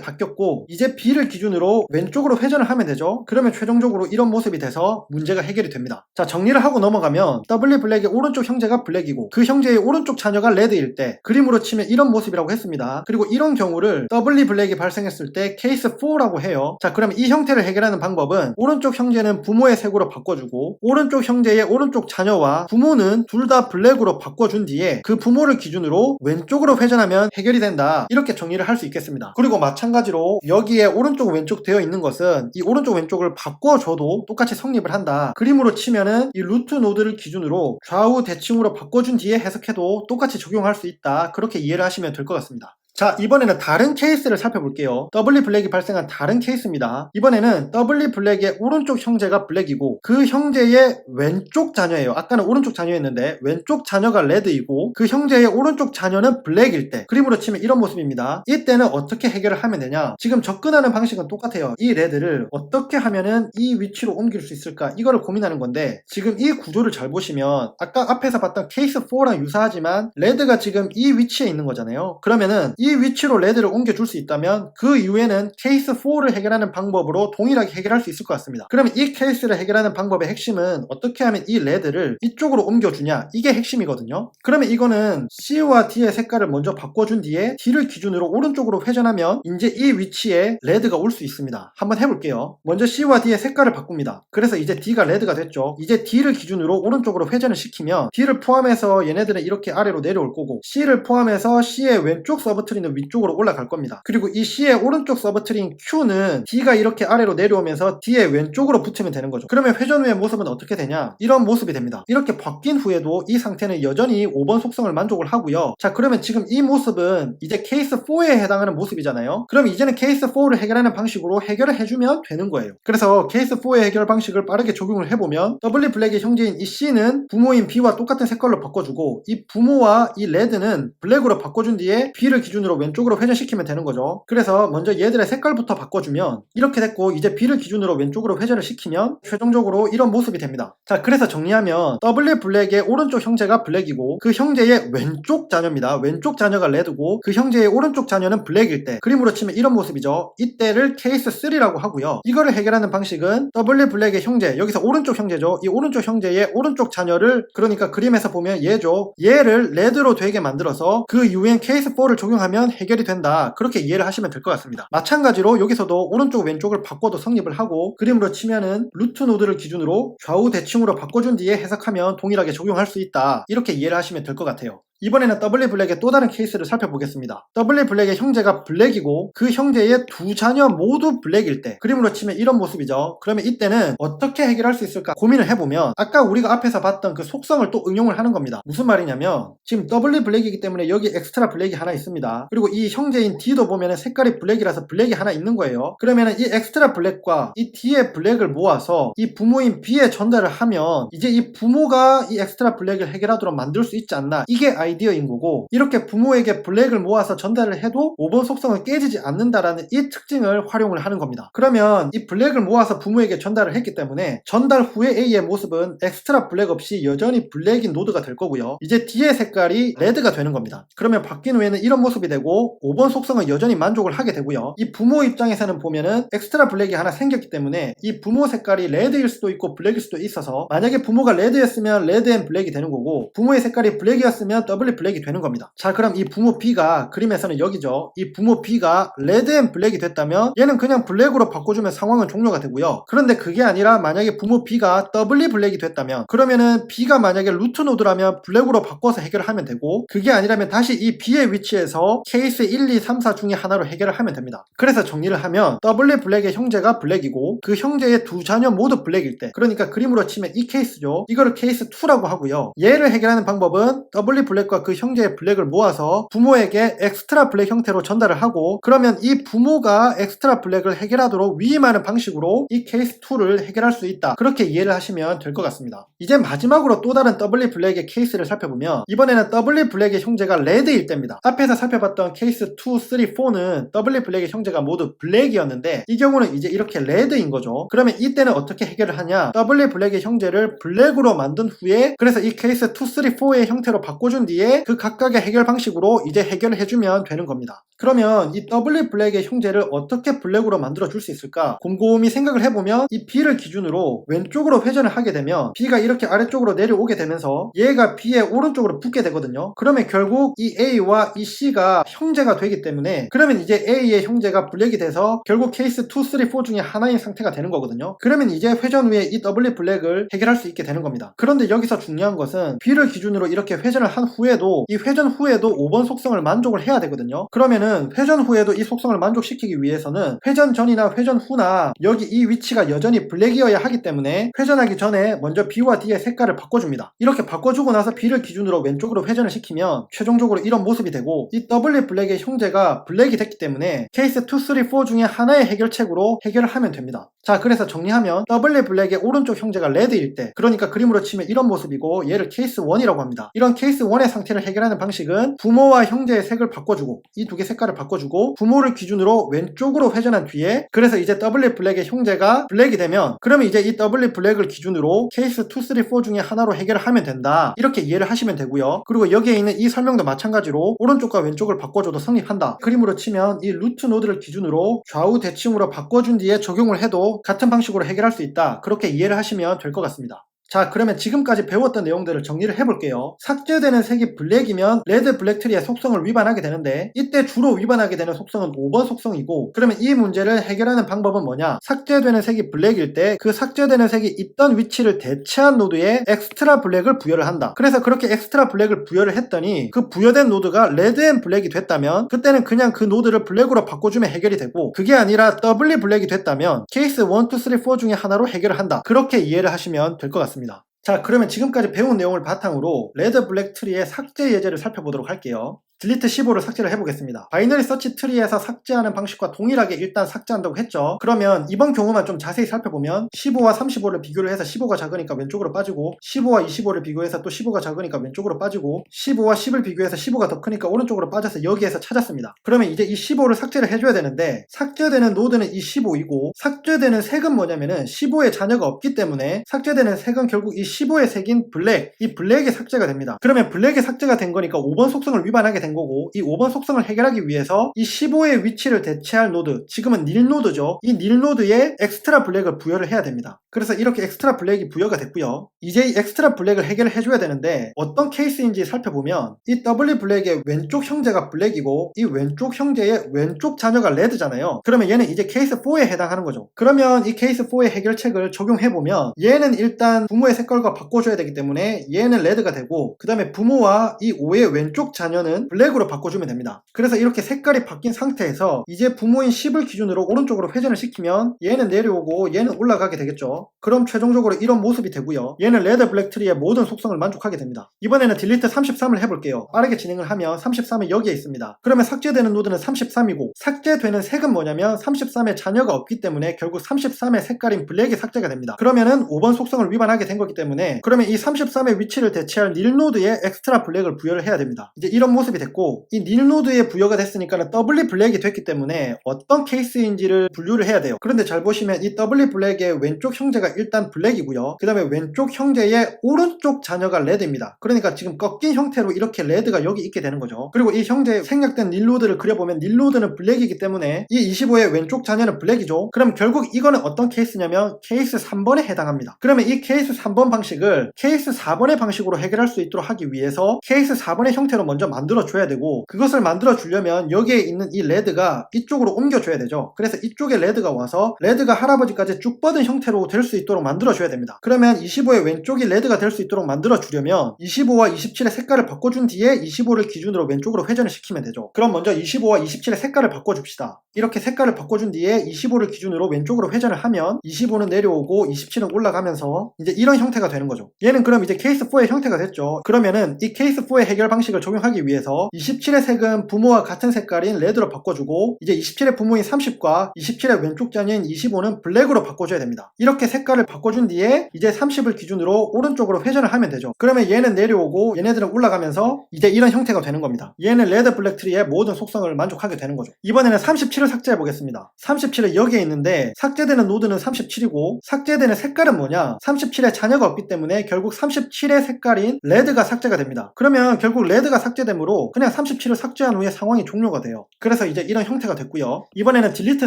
바뀌었고 이제 B를 기준으로 왼쪽으로 회전을 하면 되죠. 그러면 최종적으로 이런 모습이 돼서 문제가 해결이 됩니다. 자, 정리를 하고 넘어가면 W 블랙의 오른쪽 형제가 블랙이고 그 형제의 오른쪽 자녀가 레드일 때 그림으로 치면 이런 모습이라고 했습니다. 그리고 이런 경우를 W 블랙이 발생했을 때 케이스 4라고 해요. 자, 그러면 이 형태를 해결하는 방법은 오른쪽 형제는 부모의 색으로 바꿔주고 오른쪽 형제의 오른쪽 자녀와 부모는 둘 다 블랙으로 바꿔준 뒤에 그 부모를 기준으로 왼쪽으로 회전하면 해결이 된다. 이렇게 정리를 할 수 있겠습니다. 그리고 마찬가지로 여기에 오른쪽 왼쪽 되어 있는 것은 이 오른쪽 왼쪽을 바꿔줘도 똑같이 성립을 한다. 그림으로 치면은 이 루트 노드를 기준으로 좌우 대칭으로 바꿔준 뒤에 해석해도 똑같이 적용할 수 있다. 그렇게 이해를 하시면 될 것 같습니다. 자, 이번에는 다른 케이스를 살펴볼게요. W 블랙이 발생한 다른 케이스입니다. 이번에는 W 블랙의 오른쪽 형제가 블랙이고 그 형제의 왼쪽 자녀예요. 아까는 오른쪽 자녀였는데 왼쪽 자녀가 레드이고 그 형제의 오른쪽 자녀는 블랙일 때 그림으로 치면 이런 모습입니다. 이때는 어떻게 해결을 하면 되냐? 지금 접근하는 방식은 똑같아요. 이 레드를 어떻게 하면은 이 위치로 옮길 수 있을까? 이거를 고민하는 건데 지금 이 구조를 잘 보시면 아까 앞에서 봤던 케이스 4랑 유사하지만 레드가 지금 이 위치에 있는 거잖아요. 그러면은 이 위치로 레드를 옮겨줄 수 있다면 그 이후에는 케이스 4를 해결하는 방법으로 동일하게 해결할 수 있을 것 같습니다. 그러면 이 케이스를 해결하는 방법의 핵심은 어떻게 하면 이 레드를 이쪽으로 옮겨주냐, 이게 핵심이거든요. 그러면 이거는 C와 D의 색깔을 먼저 바꿔준 뒤에 D를 기준으로 오른쪽으로 회전하면 이제 이 위치에 레드가 올 수 있습니다. 한번 해볼게요. 먼저 C와 D의 색깔을 바꿉니다. 그래서 이제 D가 레드가 됐죠. 이제 D를 기준으로 오른쪽으로 회전을 시키면 D를 포함해서 얘네들은 이렇게 아래로 내려올 거고 C를 포함해서 C의 왼쪽 서브트리는 위쪽으로 올라갈 겁니다. 그리고 이 C의 오른쪽 서브트리인 Q는 D가 이렇게 아래로 내려오면서 D의 왼쪽으로 붙으면 되는 거죠. 그러면 회전 후의 모습은 어떻게 되냐? 이런 모습이 됩니다. 이렇게 바뀐 후에도 이 상태는 여전히 5번 속성을 만족을 하고요. 자, 그러면 지금 이 모습은 이제 케이스 4에 해당하는 모습이잖아요. 그럼 이제는 케이스 4를 해결하는 방식으로 해결을 해주면 되는 거예요. 그래서 케이스 4의 해결 방식을 빠르게 적용을 해보면 W 블랙의 형제인 이 C는 부모인 B와 똑같은 색깔로 바꿔주고 이 부모와 이 레드는 블랙으로 바꿔준 뒤에 B를 기준으로 왼쪽으로 회전시키면 되는 거죠. 그래서 먼저 얘들의 색깔부터 바꿔주면 이렇게 됐고 이제 B를 기준으로 왼쪽으로 회전을 시키면 최종적으로 이런 모습이 됩니다. 자, 그래서 정리하면 W 블랙의 오른쪽 형제가 블랙이고 그 형제의 왼쪽 자녀입니다. 왼쪽 자녀가 레드고 그 형제의 오른쪽 자녀는 블랙일 때 그림으로 치면 이런 모습이죠. 이때를 케이스 3라고 하고요. 이거를 해결하는 방식은 W 블랙의 형제, 여기서 오른쪽 형제죠. 이 오른쪽 형제의 오른쪽 자녀를 그러니까 그림에서 보면 얘죠. 얘를 레드로 되게 만들어서 그 이후엔 케이스 4를 적용하면 해결이 된다. 그렇게 이해를 하시면 될 것 같습니다. 마찬가지로 여기서도 오른쪽 왼쪽을 바꿔도 성립을 하고 그림으로 치면은 루트 노드를 기준으로 좌우 대칭으로 바꿔준 뒤에 해석하면 동일하게 적용할 수 있다. 이렇게 이해를 하시면 될 것 같아요. 이번에는 W 블랙의 또 다른 케이스를 살펴보겠습니다. W 블랙의 형제가 블랙이고 그 형제의 두 자녀 모두 블랙일 때 그림으로 치면 이런 모습이죠. 그러면 이때는 어떻게 해결할 수 있을까 고민을 해보면 아까 우리가 앞에서 봤던 그 속성을 또 응용을 하는 겁니다. 무슨 말이냐면 지금 W 블랙이기 때문에 여기 엑스트라 블랙이 하나 있습니다. 그리고 이 형제인 D도 보면 색깔이 블랙이라서 블랙이 하나 있는 거예요. 그러면 이 엑스트라 블랙과 이 D의 블랙을 모아서 이 부모인 B에 전달을 하면 이제 이 부모가 이 엑스트라 블랙을 해결하도록 만들 수 있지 않나, 이게 아이디어인 거고, 이렇게 부모에게 블랙을 모아서 전달을 해도 5번 속성은 깨지지 않는다라는 이 특징을 활용을 하는 겁니다. 그러면 이 블랙을 모아서 부모에게 전달을 했기 때문에 전달 후에 A의 모습은 엑스트라 블랙 없이 여전히 블랙인 노드가 될 거고요. 이제 D의 색깔이 레드가 되는 겁니다. 그러면 바뀐 후에는 이런 모습이 되고 5번 속성은 여전히 만족을 하게 되고요. 이 부모 입장에서는 보면은 엑스트라 블랙이 하나 생겼기 때문에 이 부모 색깔이 레드일 수도 있고 블랙일 수도 있어서, 만약에 부모가 레드였으면 레드 앤 블랙이 되는 거고 부모의 색깔이 블랙이었으면 더블리 블랙이 되는 겁니다. 자, 그럼 이 부모 B가 그림에서는 여기죠. 이 부모 B가 레드 앤 블랙이 됐다면 얘는 그냥 블랙으로 바꿔주면 상황은 종료가 되고요. 그런데 그게 아니라 만약에 부모 B가 더블리 블랙이 됐다면, 그러면은 B가 만약에 루트 노드라면 블랙으로 바꿔서 해결하면 되고, 그게 아니라면 다시 이 B의 위치에서 케이스 1, 2, 3, 4 중에 하나로 해결을 하면 됩니다. 그래서 정리를 하면 더블리 블랙의 형제가 블랙이고 그 형제의 두 자녀 모두 블랙일 때, 그러니까 그림으로 치면 이 케이스죠. 이거를 케이스 2라고 하고요. 얘를 해결하는 방법은 더블리 블랙과 그 형제의 블랙을 모아서 부모에게 엑스트라 블랙 형태로 전달을 하고, 그러면 이 부모가 엑스트라 블랙을 해결하도록 위임하는 방식으로 이 케이스 2를 해결할 수 있다. 그렇게 이해를 하시면 될 것 같습니다. 이제 마지막으로 또 다른 더블리 블랙의 케이스를 살펴보면, 이번에는 더블리 블랙의 형제가 레드일 때입니다. 앞에서 살펴봤던 케이스 2, 3, 4는 더블리 블랙의 형제가 모두 블랙이었는데 이 경우는 이제 이렇게 레드인 거죠. 그러면 이때는 어떻게 해결을 하냐, 더블리 블랙의 형제를 블랙으로 만든 후에, 그래서 이 케이스 2, 3, 4의 형태로 바꿔준 뒤에 그 각각의 해결 방식으로 이제 해결을 해주면 되는 겁니다. 그러면 이 더블리 블랙의 형제를 어떻게 블랙으로 만들어 줄 수 있을까 곰곰이 생각을 해보면, 이 B를 기준으로 왼쪽으로 회전을 하게 되면 B가 이렇게 아래쪽으로 내려오게 되면서 얘가 B의 오른쪽으로 붙게 되거든요. 그러면 결국 이 A와 이 C가 형제가 되기 때문에, 그러면 이제 A의 형제가 블랙이 돼서 결국 케이스 2, 3, 4 중에 하나인 상태가 되는 거거든요. 그러면 이제 회전 후에 이 더블리 블랙을 해결할 수 있게 되는 겁니다. 그런데 여기서 중요한 것은 B를 기준으로 이렇게 회전을 한 후에도, 이 회전 후에도 5번 속성을 만족을 해야 되거든요. 그러면은 회전 후에도 이 속성을 만족시키기 위해서는 회전 전이나 회전 후나 여기 이 위치가 여전히 블랙이어야 하기 때문에 회전하기 전에 먼저 B와 D의 색깔을 바꿔줍니다. 이렇게 바꿔주고 나서 B를 기준으로 왼쪽으로 회전을 시키면 최종적으로 이런 모습이 되고, 이 더블리 블랙의 형제가 블랙이 됐기 때문에 케이스 2, 3, 4 중에 하나의 해결책으로 해결을 하면 됩니다. 자, 그래서 정리하면 더블리 블랙의 오른쪽 형제가 레드일 때, 그러니까 그림으로 치면 이런 모습이고 얘를 케이스 1이라고 합니다. 이런 케이스 1의 상태를 해결하는 방식은 부모와 형제의 색을 바꿔주고, 이 두 개 색깔을 바꿔주고 부모를 기준으로 왼쪽으로 회전한 뒤에, 그래서 이제 더블리 블랙의 형제가 블랙이 되면, 그러면 이제 이 더블리 블랙을 기준으로 케이스 2, 3, 4 중에 하나로 해결을 하면 된다. 이렇게 이해를 하시면 되고요. 그리고 여기에 있는 이 설명도 마찬가지로 오른쪽과 왼쪽을 바꿔줘도 성립한다. 그림으로 치면 이 루트 노드를 기준으로 좌우 대칭으로 바꿔준 뒤에 적용을 해도 같은 방식으로 해결할 수 있다. 그렇게 이해를 하시면 될 것 같습니다. 자, 그러면 지금까지 배웠던 내용들을 정리를 해볼게요. 삭제되는 색이 블랙이면 레드 블랙 트리의 속성을 위반하게 되는데, 이때 주로 위반하게 되는 속성은 5번 속성이고, 그러면 이 문제를 해결하는 방법은 뭐냐, 삭제되는 색이 블랙일 때 그 삭제되는 색이 있던 위치를 대체한 노드에 엑스트라 블랙을 부여를 한다. 그래서 그렇게 엑스트라 블랙을 부여를 했더니 그 부여된 노드가 레드 앤 블랙이 됐다면 그때는 그냥 그 노드를 블랙으로 바꿔주면 해결이 되고, 그게 아니라 더블리 블랙이 됐다면 케이스 1, 2, 3, 4 중에 하나로 해결을 한다. 그렇게 이해를 하시면 될 것 같습니다. 자, 그러면 지금까지 배운 내용을 바탕으로 레드 블랙 트리의 삭제 예제를 살펴보도록 할게요. 딜리트 15를 삭제를 해보겠습니다. 바이너리 서치 트리에서 삭제하는 방식과 동일하게 일단 삭제한다고 했죠. 그러면 이번 경우만 좀 자세히 살펴보면 15와 35를 비교를 해서 15가 작으니까 왼쪽으로 빠지고, 15와 25를 비교해서 또 15가 작으니까 왼쪽으로 빠지고, 15와 10을 비교해서 15가 더 크니까 오른쪽으로 빠져서 여기에서 찾았습니다. 그러면 이제 이 15를 삭제를 해줘야 되는데, 삭제되는 노드는 이 15이고 삭제되는 색은 뭐냐면은 15의 자녀가 없기 때문에 삭제되는 색은 결국 이 15의 색인 블랙, 이 블랙이 삭제가 됩니다. 그러면 블랙이 삭제가 된 거니까 5번 속성을 위반하게 된 거고, 이 5번 속성을 해결하기 위해서 이 15의 위치를 대체할 노드, 지금은 닐 노드죠. 이 닐 노드에 엑스트라 블랙을 부여를 해야 됩니다. 그래서 이렇게 엑스트라 블랙이 부여가 됐고요. 이제 이 엑스트라 블랙을 해결을 해줘야 되는데 어떤 케이스인지 살펴보면, 이 더블리 블랙의 왼쪽 형제가 블랙이고 이 왼쪽 형제의 왼쪽 자녀가 레드잖아요. 그러면 얘는 이제 케이스 4에 해당하는 거죠. 그러면 이 케이스 4의 해결책을 적용해보면, 얘는 일단 부모의 색깔과 바꿔줘야 되기 때문에 얘는 레드가 되고, 그 다음에 부모와 이 5의 왼쪽 자녀는 블랙 블랙으로 바꿔주면 됩니다. 그래서 이렇게 색깔이 바뀐 상태에서 이제 부모인 10을 기준으로 오른쪽으로 회전을 시키면 얘는 내려오고 얘는 올라가게 되겠죠. 그럼 최종적으로 이런 모습이 되고요. 얘는 레드 블랙 트리의 모든 속성을 만족하게 됩니다. 이번에는 딜리트 33을 해볼게요. 빠르게 진행을 하면 33이 여기에 있습니다. 그러면 삭제되는 노드는 33이고 삭제되는 색은 뭐냐면 33의 자녀가 없기 때문에 결국 33의 색깔인 블랙이 삭제가 됩니다. 그러면은 5번 속성을 위반하게 된 거기 때문에 그러면 이 33의 위치를 대체할 닐 노드에 엑스트라 블랙을 부여를 해야 됩니다. 이제 이런 모습이 됐고 이 닐 노드에 부여가 됐으니까 더블리 블랙이 됐기 때문에 어떤 케이스인지를 분류를 해야 돼요. 그런데 잘 보시면 이 더블리 블랙의 왼쪽 형제가 일단 블랙이고요. 그 다음에 왼쪽 형제의 오른쪽 자녀가 레드입니다. 그러니까 지금 꺾인 형태로 이렇게 레드가 여기 있게 되는 거죠. 그리고 이 형제 생략된 닐 노드를 그려보면 닐 노드는 블랙이기 때문에 이 25의 왼쪽 자녀는 블랙이죠. 그럼 결국 이거는 어떤 케이스냐면 케이스 3번에 해당합니다. 그러면 이 케이스 3번 방식을 케이스 4번의 방식으로 해결할 수 있도록 하기 위해서 케이스 4번의 형태로 먼저 만들어 줘야 되고 그것을 만들어 주려면 여기에 있는 이 레드가 이쪽으로 옮겨 줘야 되죠. 그래서 이쪽에 레드가 와서 레드가 할아버지까지 쭉 뻗은 형태로 될 수 있도록 만들어 줘야 됩니다. 그러면 25의 왼쪽이 레드가 될 수 있도록 만들어 주려면 25와 27의 색깔을 바꿔준 뒤에 25를 기준으로 왼쪽으로 회전을 시키면 되죠. 그럼 먼저 25와 27의 색깔을 바꿔줍시다. 이렇게 색깔을 바꿔준 뒤에 25를 기준으로 왼쪽으로 회전을 하면 25는 내려오고 27은 올라가면서 이제 이런 형태가 되는 거죠. 얘는 그럼 이제 케이스 4의 형태가 됐죠. 그러면은 이 케이스 4의 해결 방식을 적용하기 위해서 27의 색은 부모와 같은 색깔인 레드로 바꿔주고 이제 27의 부모인 30과 27의 왼쪽 자녀인 25는 블랙으로 바꿔줘야 됩니다. 이렇게 색깔을 바꿔준 뒤에 이제 30을 기준으로 오른쪽으로 회전을 하면 되죠. 그러면 얘는 내려오고 얘네들은 올라가면서 이제 이런 형태가 되는 겁니다. 얘는 레드 블랙 트리의 모든 속성을 만족하게 되는 거죠. 이번에는 37을 삭제해 보겠습니다. 37은 여기에 있는데 삭제되는 노드는 37이고 삭제되는 색깔은 뭐냐? 37의 자녀가 없기 때문에 결국 37의 색깔인 레드가 삭제가 됩니다. 그러면 결국 레드가 삭제되므로 그냥 37을 삭제한 후에 상황이 종료가 돼요. 그래서 이제 이런 형태가 됐고요. 이번에는 딜리트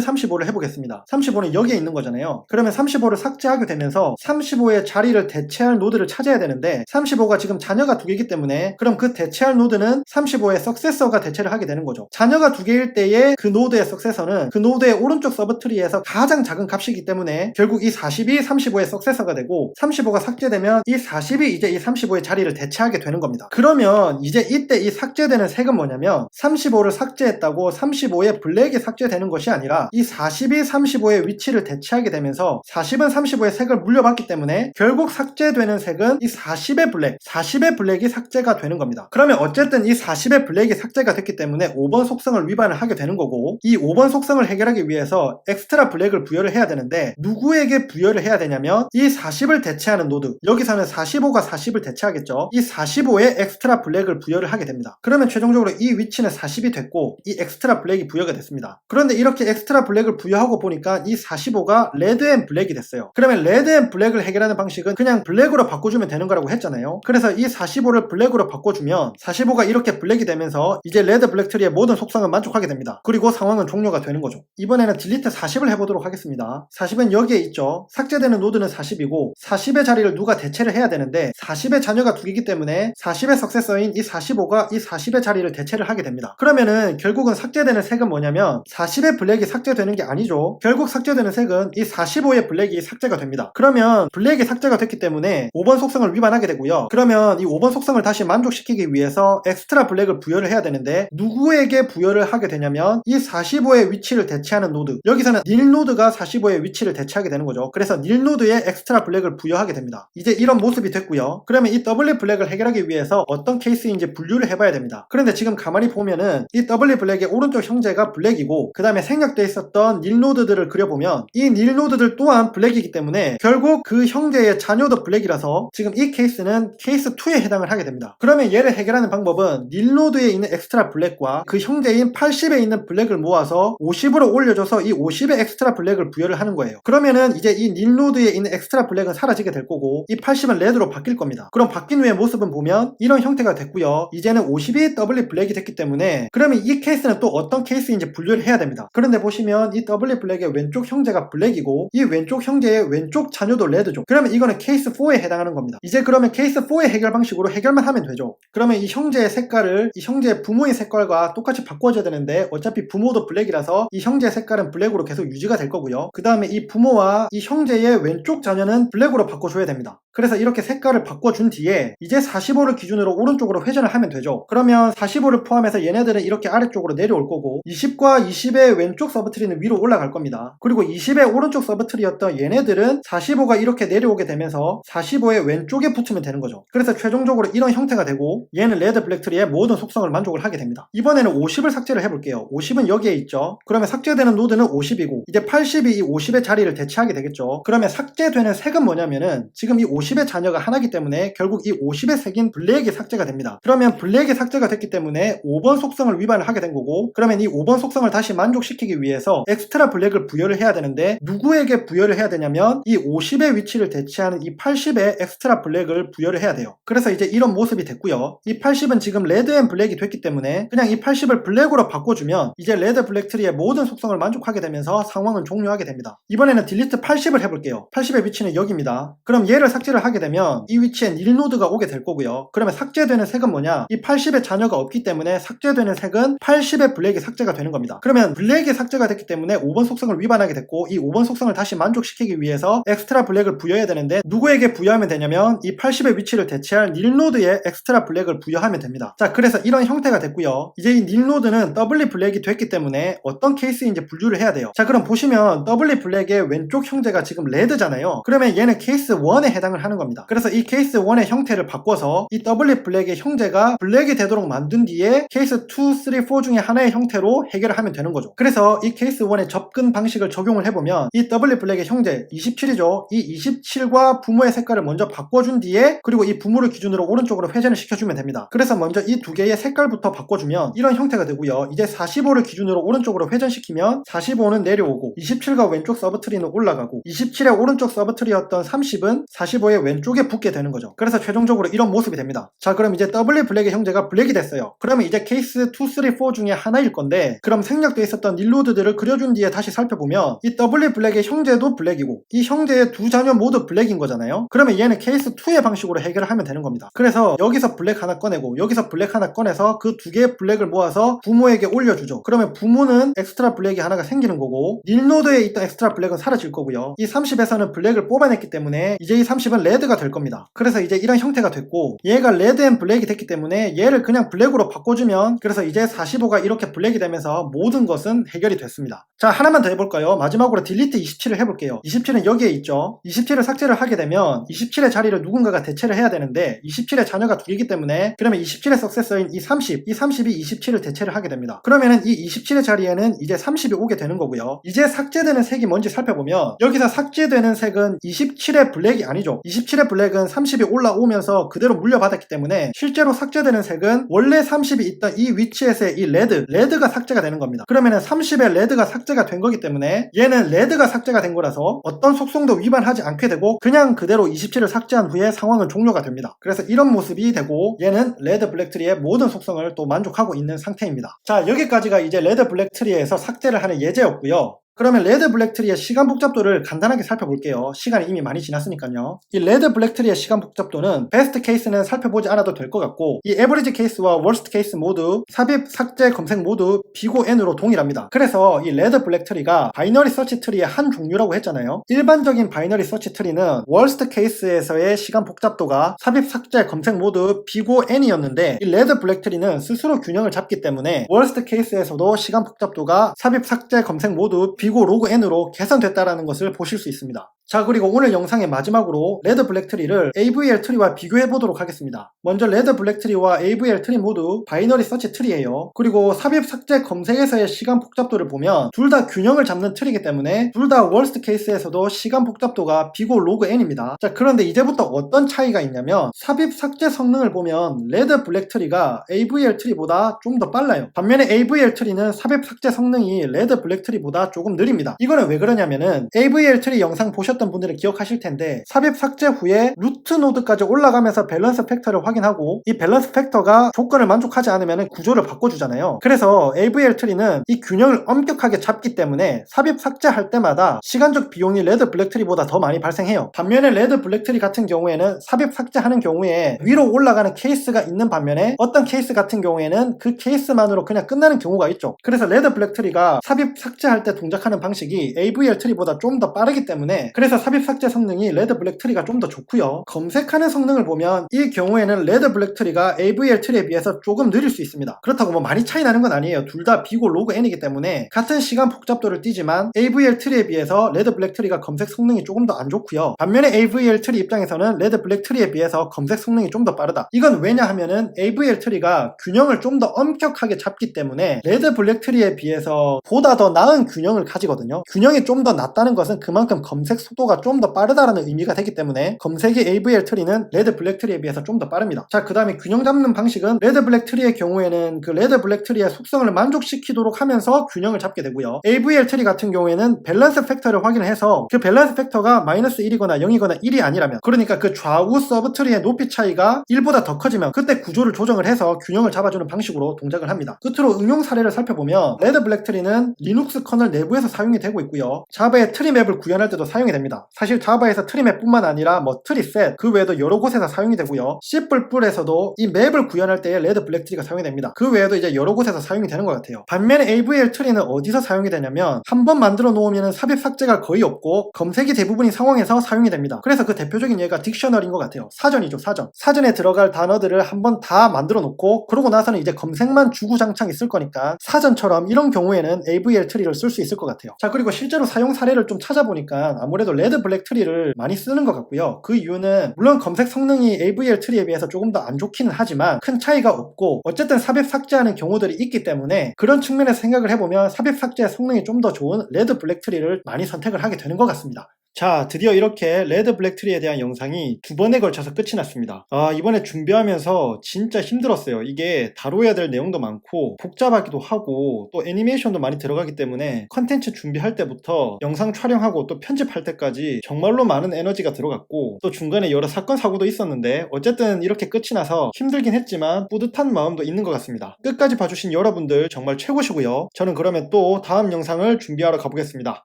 35를 해보겠습니다. 35는 여기에 있는 거잖아요. 그러면 35를 삭제하게 되면서 35의 자리를 대체할 노드를 찾아야 되는데 35가 지금 자녀가 2개이기 때문에 그럼 그 대체할 노드는 35의 석세서가 대체를 하게 되는 거죠. 자녀가 2개일 때의 그 노드의 석세서는 그 노드의 오른쪽 서브트리에서 가장 작은 값이기 때문에 결국 이 40이 35의 석세서가 되고 35가 삭제되면 이 40이 이제 이 35의 자리를 대체하게 되는 겁니다. 그러면 이제 이때 이 삭제되는 색은 뭐냐면 35를 삭제했다고 35의 블랙이 삭제되는 것이 아니라 이 40이 35의 위치를 대체하게 되면서 40은 35의 색을 물려받기 때문에 결국 삭제되는 색은 이 40의 블랙이 삭제가 되는 겁니다. 그러면 어쨌든 이 40의 블랙이 삭제가 됐기 때문에 5번 속성을 위반을 하게 되는 거고 이 5번 속성을 해결하기 위해서 엑스트라 블랙을 부여를 해야 되는데 누구에게 부여를 해야 되냐면 이 40을 대체하는 노드 여기서는 45가 40을 대체하겠죠. 이 45에 엑스트라 블랙을 부여를 하게 됩니다. 그러면 최종적으로 이 위치는 40이 됐고 이 엑스트라 블랙이 부여가 됐습니다. 그런데 이렇게 엑스트라 블랙을 부여하고 보니까 이 45가 레드 앤 블랙이 됐어요. 그러면 레드 앤 블랙을 해결하는 방식은 그냥 블랙으로 바꿔주면 되는 거라고 했잖아요. 그래서 이 45를 블랙으로 바꿔주면 45가 이렇게 블랙이 되면서 이제 레드 블랙 트리의 모든 속성은 만족하게 됩니다. 그리고 상황은 종료가 되는 거죠. 이번에는 딜리트 40을 해보도록 하겠습니다. 40은 여기에 있죠. 삭제되는 노드는 40이고 40의 자리를 누가 대체를 해야 되는데 40의 자녀가 2개이기 때문에 40의 석세서인 이 45가 이 40의 자리를 대체를 하게 됩니다. 그러면은 결국은 삭제되는 색은 뭐냐면 40의 블랙이 삭제되는 게 아니죠. 결국 삭제되는 색은 이 45의 블랙이 삭제가 됩니다. 그러면 블랙이 삭제가 됐기 때문에 5번 속성을 위반하게 되고요. 그러면 이 5번 속성을 다시 만족시키기 위해서 엑스트라 블랙을 부여를 해야 되는데 누구에게 부여를 하게 되냐면 이 45의 위치를 대체하는 노드 여기서는 닐 노드가 45의 위치를 대체하게 되는 거죠. 그래서 닐 노드에 엑스트라 블랙을 부여하게 됩니다. 이제 이런 모습이 됐고요. 그러면 이 더블리 블랙을 해결하기 위해서 어떤 케이스인지 분류를 해봐야 됩니다. 그런데 지금 가만히 보면은 이 더블리 블랙의 오른쪽 형제가 블랙이고 그 다음에 생략되어 있었던 닐 노드들을 그려보면 이 닐 노드들 또한 블랙이기 때문에 결국 그 형제의 자녀도 블랙이라서 지금 이 케이스는 케이스 2에 해당을 하게 됩니다. 그러면 얘를 해결하는 방법은 닐 노드에 있는 엑스트라 블랙과 그 형제인 80에 있는 블랙을 모아서 50으로 올려줘서 이 50의 엑스트라 블랙을 부여를 하는 거예요. 그러면은 이제 이 닐 노드에 있는 엑스트라 블랙은 사라지게 될 거고 이 80은 레드로 바뀔 겁니다. 그럼 바뀐 후의 모습은 보면 이런 형태가 됐고요. 이제는 50이 더블리 블랙이 됐기 때문에 그러면 이 케이스는 또 어떤 케이스인지 분류를 해야 됩니다. 그런데 보시면 이 더블리 블랙의 왼쪽 형제가 블랙이고 이 왼쪽 형제의 왼쪽 자녀도 레드죠. 그러면 이거는 케이스 4에 해당하는 겁니다. 이제 그러면 케이스 4의 해결 방식으로 해결만 하면 되죠. 그러면 이 형제의 색깔을 이 형제의 부모의 색깔과 똑같이 바꿔줘야 되는데 어차피 부모도 블랙이라서 이 형제의 색깔은 블랙으로 계속 유지가 될 거고요. 그 다음에 이 부모와 이 형제의 왼쪽 자녀는 블랙으로 바꿔줘야 됩니다. 그래서 이렇게 색깔을 바꿔준 뒤에 이제 45를 기준으로 오른쪽으로 회전을 하면 되죠. 그러면 그러면 45를 포함해서 얘네들은 이렇게 아래쪽으로 내려올 거고 20과 20의 왼쪽 서브트리는 위로 올라갈 겁니다. 그리고 20의 오른쪽 서브트리였던 얘네들은 45가 이렇게 내려오게 되면서 45의 왼쪽에 붙으면 되는 거죠. 그래서 최종적으로 이런 형태가 되고 얘는 레드 블랙 트리의 모든 속성을 만족을 하게 됩니다. 이번에는 50을 삭제를 해볼게요. 50은 여기에 있죠. 그러면 삭제되는 노드는 50이고 이제 80이 이 50의 자리를 대체하게 되겠죠. 그러면 삭제되는 색은 뭐냐면은 지금 이 50의 자녀가 하나이기 때문에 결국 이 50의 색인 블랙이 삭제가 됩니다. 그러면 블랙이 삭제가 됐기 때문에 5번 속성을 위반을 하게 된 거고 그러면 이 5번 속성을 다시 만족시키기 위해서 엑스트라 블랙을 부여를 해야 되는데 누구에게 부여를 해야 되냐면 이 50의 위치를 대체하는 이 80의 엑스트라 블랙을 부여를 해야 돼요. 그래서 이제 이런 모습이 됐고요. 이 80은 지금 레드 앤 블랙이 됐기 때문에 그냥 이 80을 블랙으로 바꿔주면 이제 레드 블랙 트리의 모든 속성을 만족하게 되면서 상황은 종료하게 됩니다. 이번에는 딜리트 80을 해볼게요. 80의 위치는 여기입니다. 그럼 얘를 삭제를 하게 되면 이 위치에 닐 노드가 오게 될 거고요. 그러면 삭제되는 색은 뭐냐? 이 80의 자녀가 없기 때문에 삭제되는 색은 80의 블랙이 삭제가 되는 겁니다. 그러면 블랙이 삭제가 됐기 때문에 5번 속성을 위반하게 됐고 이 5번 속성을 다시 만족시키기 위해서 엑스트라 블랙을 부여해야 되는데 누구에게 부여하면 되냐면 이 80의 위치를 대체할 닐 노드에 엑스트라 블랙을 부여하면 됩니다. 자, 그래서 이런 형태가 됐고요. 이제 이 닐 노드는 더블리 블랙이 됐기 때문에 어떤 케이스인지 분류를 해야 돼요. 자, 그럼 보시면 더블리 블랙의 왼쪽 형제가 지금 레드잖아요. 그러면 얘는 케이스 1에 해당을 하는 겁니다. 그래서 이 케이스 1의 형태를 바꿔서 이 더블리 블랙의 형제가 블랙이 되도록 만든 뒤에 케이스 2, 3, 4 중에 하나의 형태로 해결을 하면 되는 거죠. 그래서 이 케이스 1의 접근 방식을 적용을 해보면 이 더블리 블랙의 형제 27이죠. 이 27과 부모의 색깔을 먼저 바꿔준 뒤에 그리고 이 부모를 기준으로 오른쪽으로 회전을 시켜주면 됩니다. 그래서 먼저 이 두 개의 색깔부터 바꿔주면 이런 형태가 되고요. 이제 45를 기준으로 오른쪽으로 회전시키면 45는 내려오고 27과 왼쪽 서브트리는 올라가고 27의 오른쪽 서브트리였던 30은 45의 왼쪽에 붙게 되는 거죠. 그래서 최종적으로 이런 모습이 됩니다. 자, 그럼 이제 더블리 블랙의 형제가 블랙이 됐어요. 그러면 이제 케이스 2, 3, 4 중에 하나일 건데 그럼 생략되어 있었던 닐노드들을 그려준 뒤에 다시 살펴보면 이 더블리 블랙의 형제도 블랙이고 이 형제의 두 자녀 모두 블랙인 거잖아요. 그러면 얘는 케이스 2의 방식으로 해결을 하면 되는 겁니다. 그래서 여기서 블랙 하나 꺼내고 여기서 블랙 하나 꺼내서 그 두 개의 블랙을 모아서 부모에게 올려주죠. 그러면 부모는 엑스트라 블랙이 하나가 생기는 거고 닐노드에 있던 엑스트라 블랙은 사라질 거고요. 이 30에서는 블랙을 뽑아냈기 때문에 이제 이 30은 레드가 될 겁니다. 그래서 이제 이런 형태가 됐고 얘가 레드 앤 블랙이 됐기 때문에 얘를 그냥 블랙으로 바꿔주면 그래서 이제 45가 이렇게 블랙이 되면서 모든 것은 해결이 됐습니다. 자, 하나만 더 해볼까요? 마지막으로 딜리트 27을 해볼게요. 27은 여기에 있죠. 27을 삭제를 하게 되면 27의 자리를 누군가가 대체를 해야 되는데 27의 자녀가 두 개이기 때문에 그러면 27의 석세서인 이 30이 27을 대체를 하게 됩니다. 그러면은 이 27의 자리에는 이제 30이 오게 되는 거고요. 이제 삭제되는 색이 뭔지 살펴보면 여기서 삭제되는 색은 27의 블랙이 아니죠. 27의 블랙은 30이 올라오면서 그대로 물려받았기 때문에 실제로 삭제되는 색은 원래 30이 있던 이 위치에서의 이 레드가 삭제가 되는 겁니다. 그러면은 30의 레드가 삭제가 된 거기 때문에 얘는 레드가 삭제가 된 거라서 어떤 속성도 위반하지 않게 되고 그냥 그대로 27을 삭제한 후에 상황은 종료가 됩니다. 그래서 이런 모습이 되고 얘는 레드 블랙 트리의 모든 속성을 또 만족하고 있는 상태입니다. 자, 여기까지가 이제 레드 블랙 트리에서 삭제를 하는 예제였고요. 그러면 레드 블랙 트리의 시간 복잡도를 간단하게 살펴볼게요. 시간이 이미 많이 지났으니까요. 이 레드 블랙 트리의 시간 복잡도는 베스트 케이스는 살펴보지 않아도 될 것 같고 이 에버리지 케이스와 월스트 케이스 모두 삽입, 삭제, 검색 모두 B고 N으로 동일합니다. 그래서 이 레드 블랙 트리가 바이너리 서치 트리의 한 종류라고 했잖아요. 일반적인 바이너리 서치 트리는 월스트 케이스에서의 시간 복잡도가 삽입, 삭제, 검색 모두 B고 N이었는데 이 레드 블랙 트리는 스스로 균형을 잡기 때문에 월스트 케이스에서도 시간 복잡도가 삽입, 삭제, 검색 모두 B고 로그 N으로 개선됐다라는 것을 보실 수 있습니다. 자, 그리고 오늘 영상의 마지막으로 레드 블랙 트리를 AVL 트리와 비교해 보도록 하겠습니다. 먼저 레드 블랙 트리와 AVL 트리 모두 바이너리 서치 트리예요. 그리고 삽입, 삭제, 검색에서의 시간 복잡도를 보면 둘 다 균형을 잡는 트리이기 때문에 둘 다 월스트 케이스에서도 시간 복잡도가 B고 로그 N입니다. 자, 그런데 이제부터 어떤 차이가 있냐면 삽입, 삭제 성능을 보면 레드 블랙 트리가 AVL 트리보다 좀 더 빨라요. 반면에 AVL 트리는 삽입, 삭제 성능이 레드 블랙 트리보다 조금 느립니다. 이거는 왜 그러냐면은 AVL 트리 영상 보셨던 분들은 기억하실 텐데 삽입 삭제 후에 루트 노드까지 올라가면서 밸런스 팩터를 확인하고 이 밸런스 팩터가 조건을 만족하지 않으면 구조를 바꿔주잖아요. 그래서 AVL 트리는 이 균형을 엄격하게 잡기 때문에 삽입 삭제할 때마다 시간적 비용이 레드 블랙 트리보다 더 많이 발생해요. 반면에 레드 블랙 트리 같은 경우에는 삽입 삭제하는 경우에 위로 올라가는 케이스가 있는 반면에 어떤 케이스 같은 경우에는 그 케이스만으로 그냥 끝나는 경우가 있죠. 그래서 레드 블랙 트리가 삽입 삭제할 때 동작하는 방식이 AVL 트리보다 좀 더 빠르기 때문에 그래서 삽입 삭제 성능이 레드 블랙 트리가 좀 더 좋고요. 검색하는 성능을 보면 이 경우에는 레드 블랙 트리가 AVL 트리에 비해서 조금 느릴 수 있습니다. 그렇다고 뭐 많이 차이 나는 건 아니에요. 둘 다 비고 로그 n이기 때문에 같은 시간 복잡도를 띄지만 AVL 트리에 비해서 레드 블랙 트리가 검색 성능이 조금 더 안 좋고요. 반면에 AVL 트리 입장에서는 레드 블랙 트리에 비해서 검색 성능이 좀 더 빠르다. 이건 왜냐 하면은 AVL 트리가 균형을 좀 더 엄격하게 잡기 때문에 레드 블랙 트리에 비해서 보다 더 나은 균형을 가지거든요. 균형이 좀 더 낮다는 것은 그만큼 검색 속도가 좀 더 빠르다라는 의미가 되기 때문에 검색이 AVL 트리는 레드 블랙 트리에 비해서 좀 더 빠릅니다. 자, 그 다음에 균형 잡는 방식은 레드 블랙 트리의 경우에는 그 레드 블랙 트리의 속성을 만족시키도록 하면서 균형을 잡게 되고요. AVL 트리 같은 경우에는 밸런스 팩터를 확인을 해서 그 밸런스 팩터가 마이너스 1이거나 0이거나 1이 아니라면, 그러니까 그 좌우 서브 트리의 높이 차이가 1보다 더 커지면 그때 구조를 조정을 해서 균형을 잡아주는 방식으로 동작을 합니다. 끝으로 응용 사례를 살펴보면 레드 블랙 트리는 리눅스 커널 내부에서 사용이 되고 있고요. 자바의 트리 맵을 구현할 때도 사용이 됩니다. 사실 자바에서 트리 맵뿐만 아니라 뭐 트리셋 그 외에도 여러 곳에서 사용이 되고요. C++에서도 이 맵을 구현할 때에 레드 블랙 트리가 사용이 됩니다. 그 외에도 이제 여러 곳에서 사용이 되는 것 같아요. 반면에 AVL 트리는 어디서 사용이 되냐면 한 번 만들어 놓으면 삽입 삭제가 거의 없고 검색이 대부분인 상황에서 사용이 됩니다. 그래서 그 대표적인 예가 딕셔너리인 것 같아요. 사전이죠, 사전. 사전에 들어갈 단어들을 한번 다 만들어 놓고 그러고 나서는 이제 검색만 주구장창 있을 거니까 사전처럼 이런 경우에는 AVL 트리를 쓸 수 있을 것 같아요. 자, 그리고 실제로 사용 사례를 좀 찾아보니까 아무래도 레드 블랙 트리를 많이 쓰는 것 같고요. 그 이유는 물론 검색 성능이 AVL 트리에 비해서 조금 더 안 좋기는 하지만 큰 차이가 없고 어쨌든 삽입 삭제하는 경우들이 있기 때문에 그런 측면에서 생각을 해보면 삽입 삭제의 성능이 좀 더 좋은 레드 블랙 트리를 많이 선택을 하게 되는 것 같습니다. 자, 드디어 이렇게 레드 블랙 트리에 대한 영상이 두 번에 걸쳐서 끝이 났습니다. 이번에 준비하면서 진짜 힘들었어요. 이게 다뤄야 될 내용도 많고 복잡하기도 하고 또 애니메이션도 많이 들어가기 때문에 컨텐츠 준비할 때부터 영상 촬영하고 또 편집할 때까지 정말로 많은 에너지가 들어갔고 또 중간에 여러 사건 사고도 있었는데 어쨌든 이렇게 끝이 나서 힘들긴 했지만 뿌듯한 마음도 있는 것 같습니다. 끝까지 봐주신 여러분들 정말 최고시고요. 저는 그러면 또 다음 영상을 준비하러 가보겠습니다.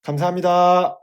감사합니다.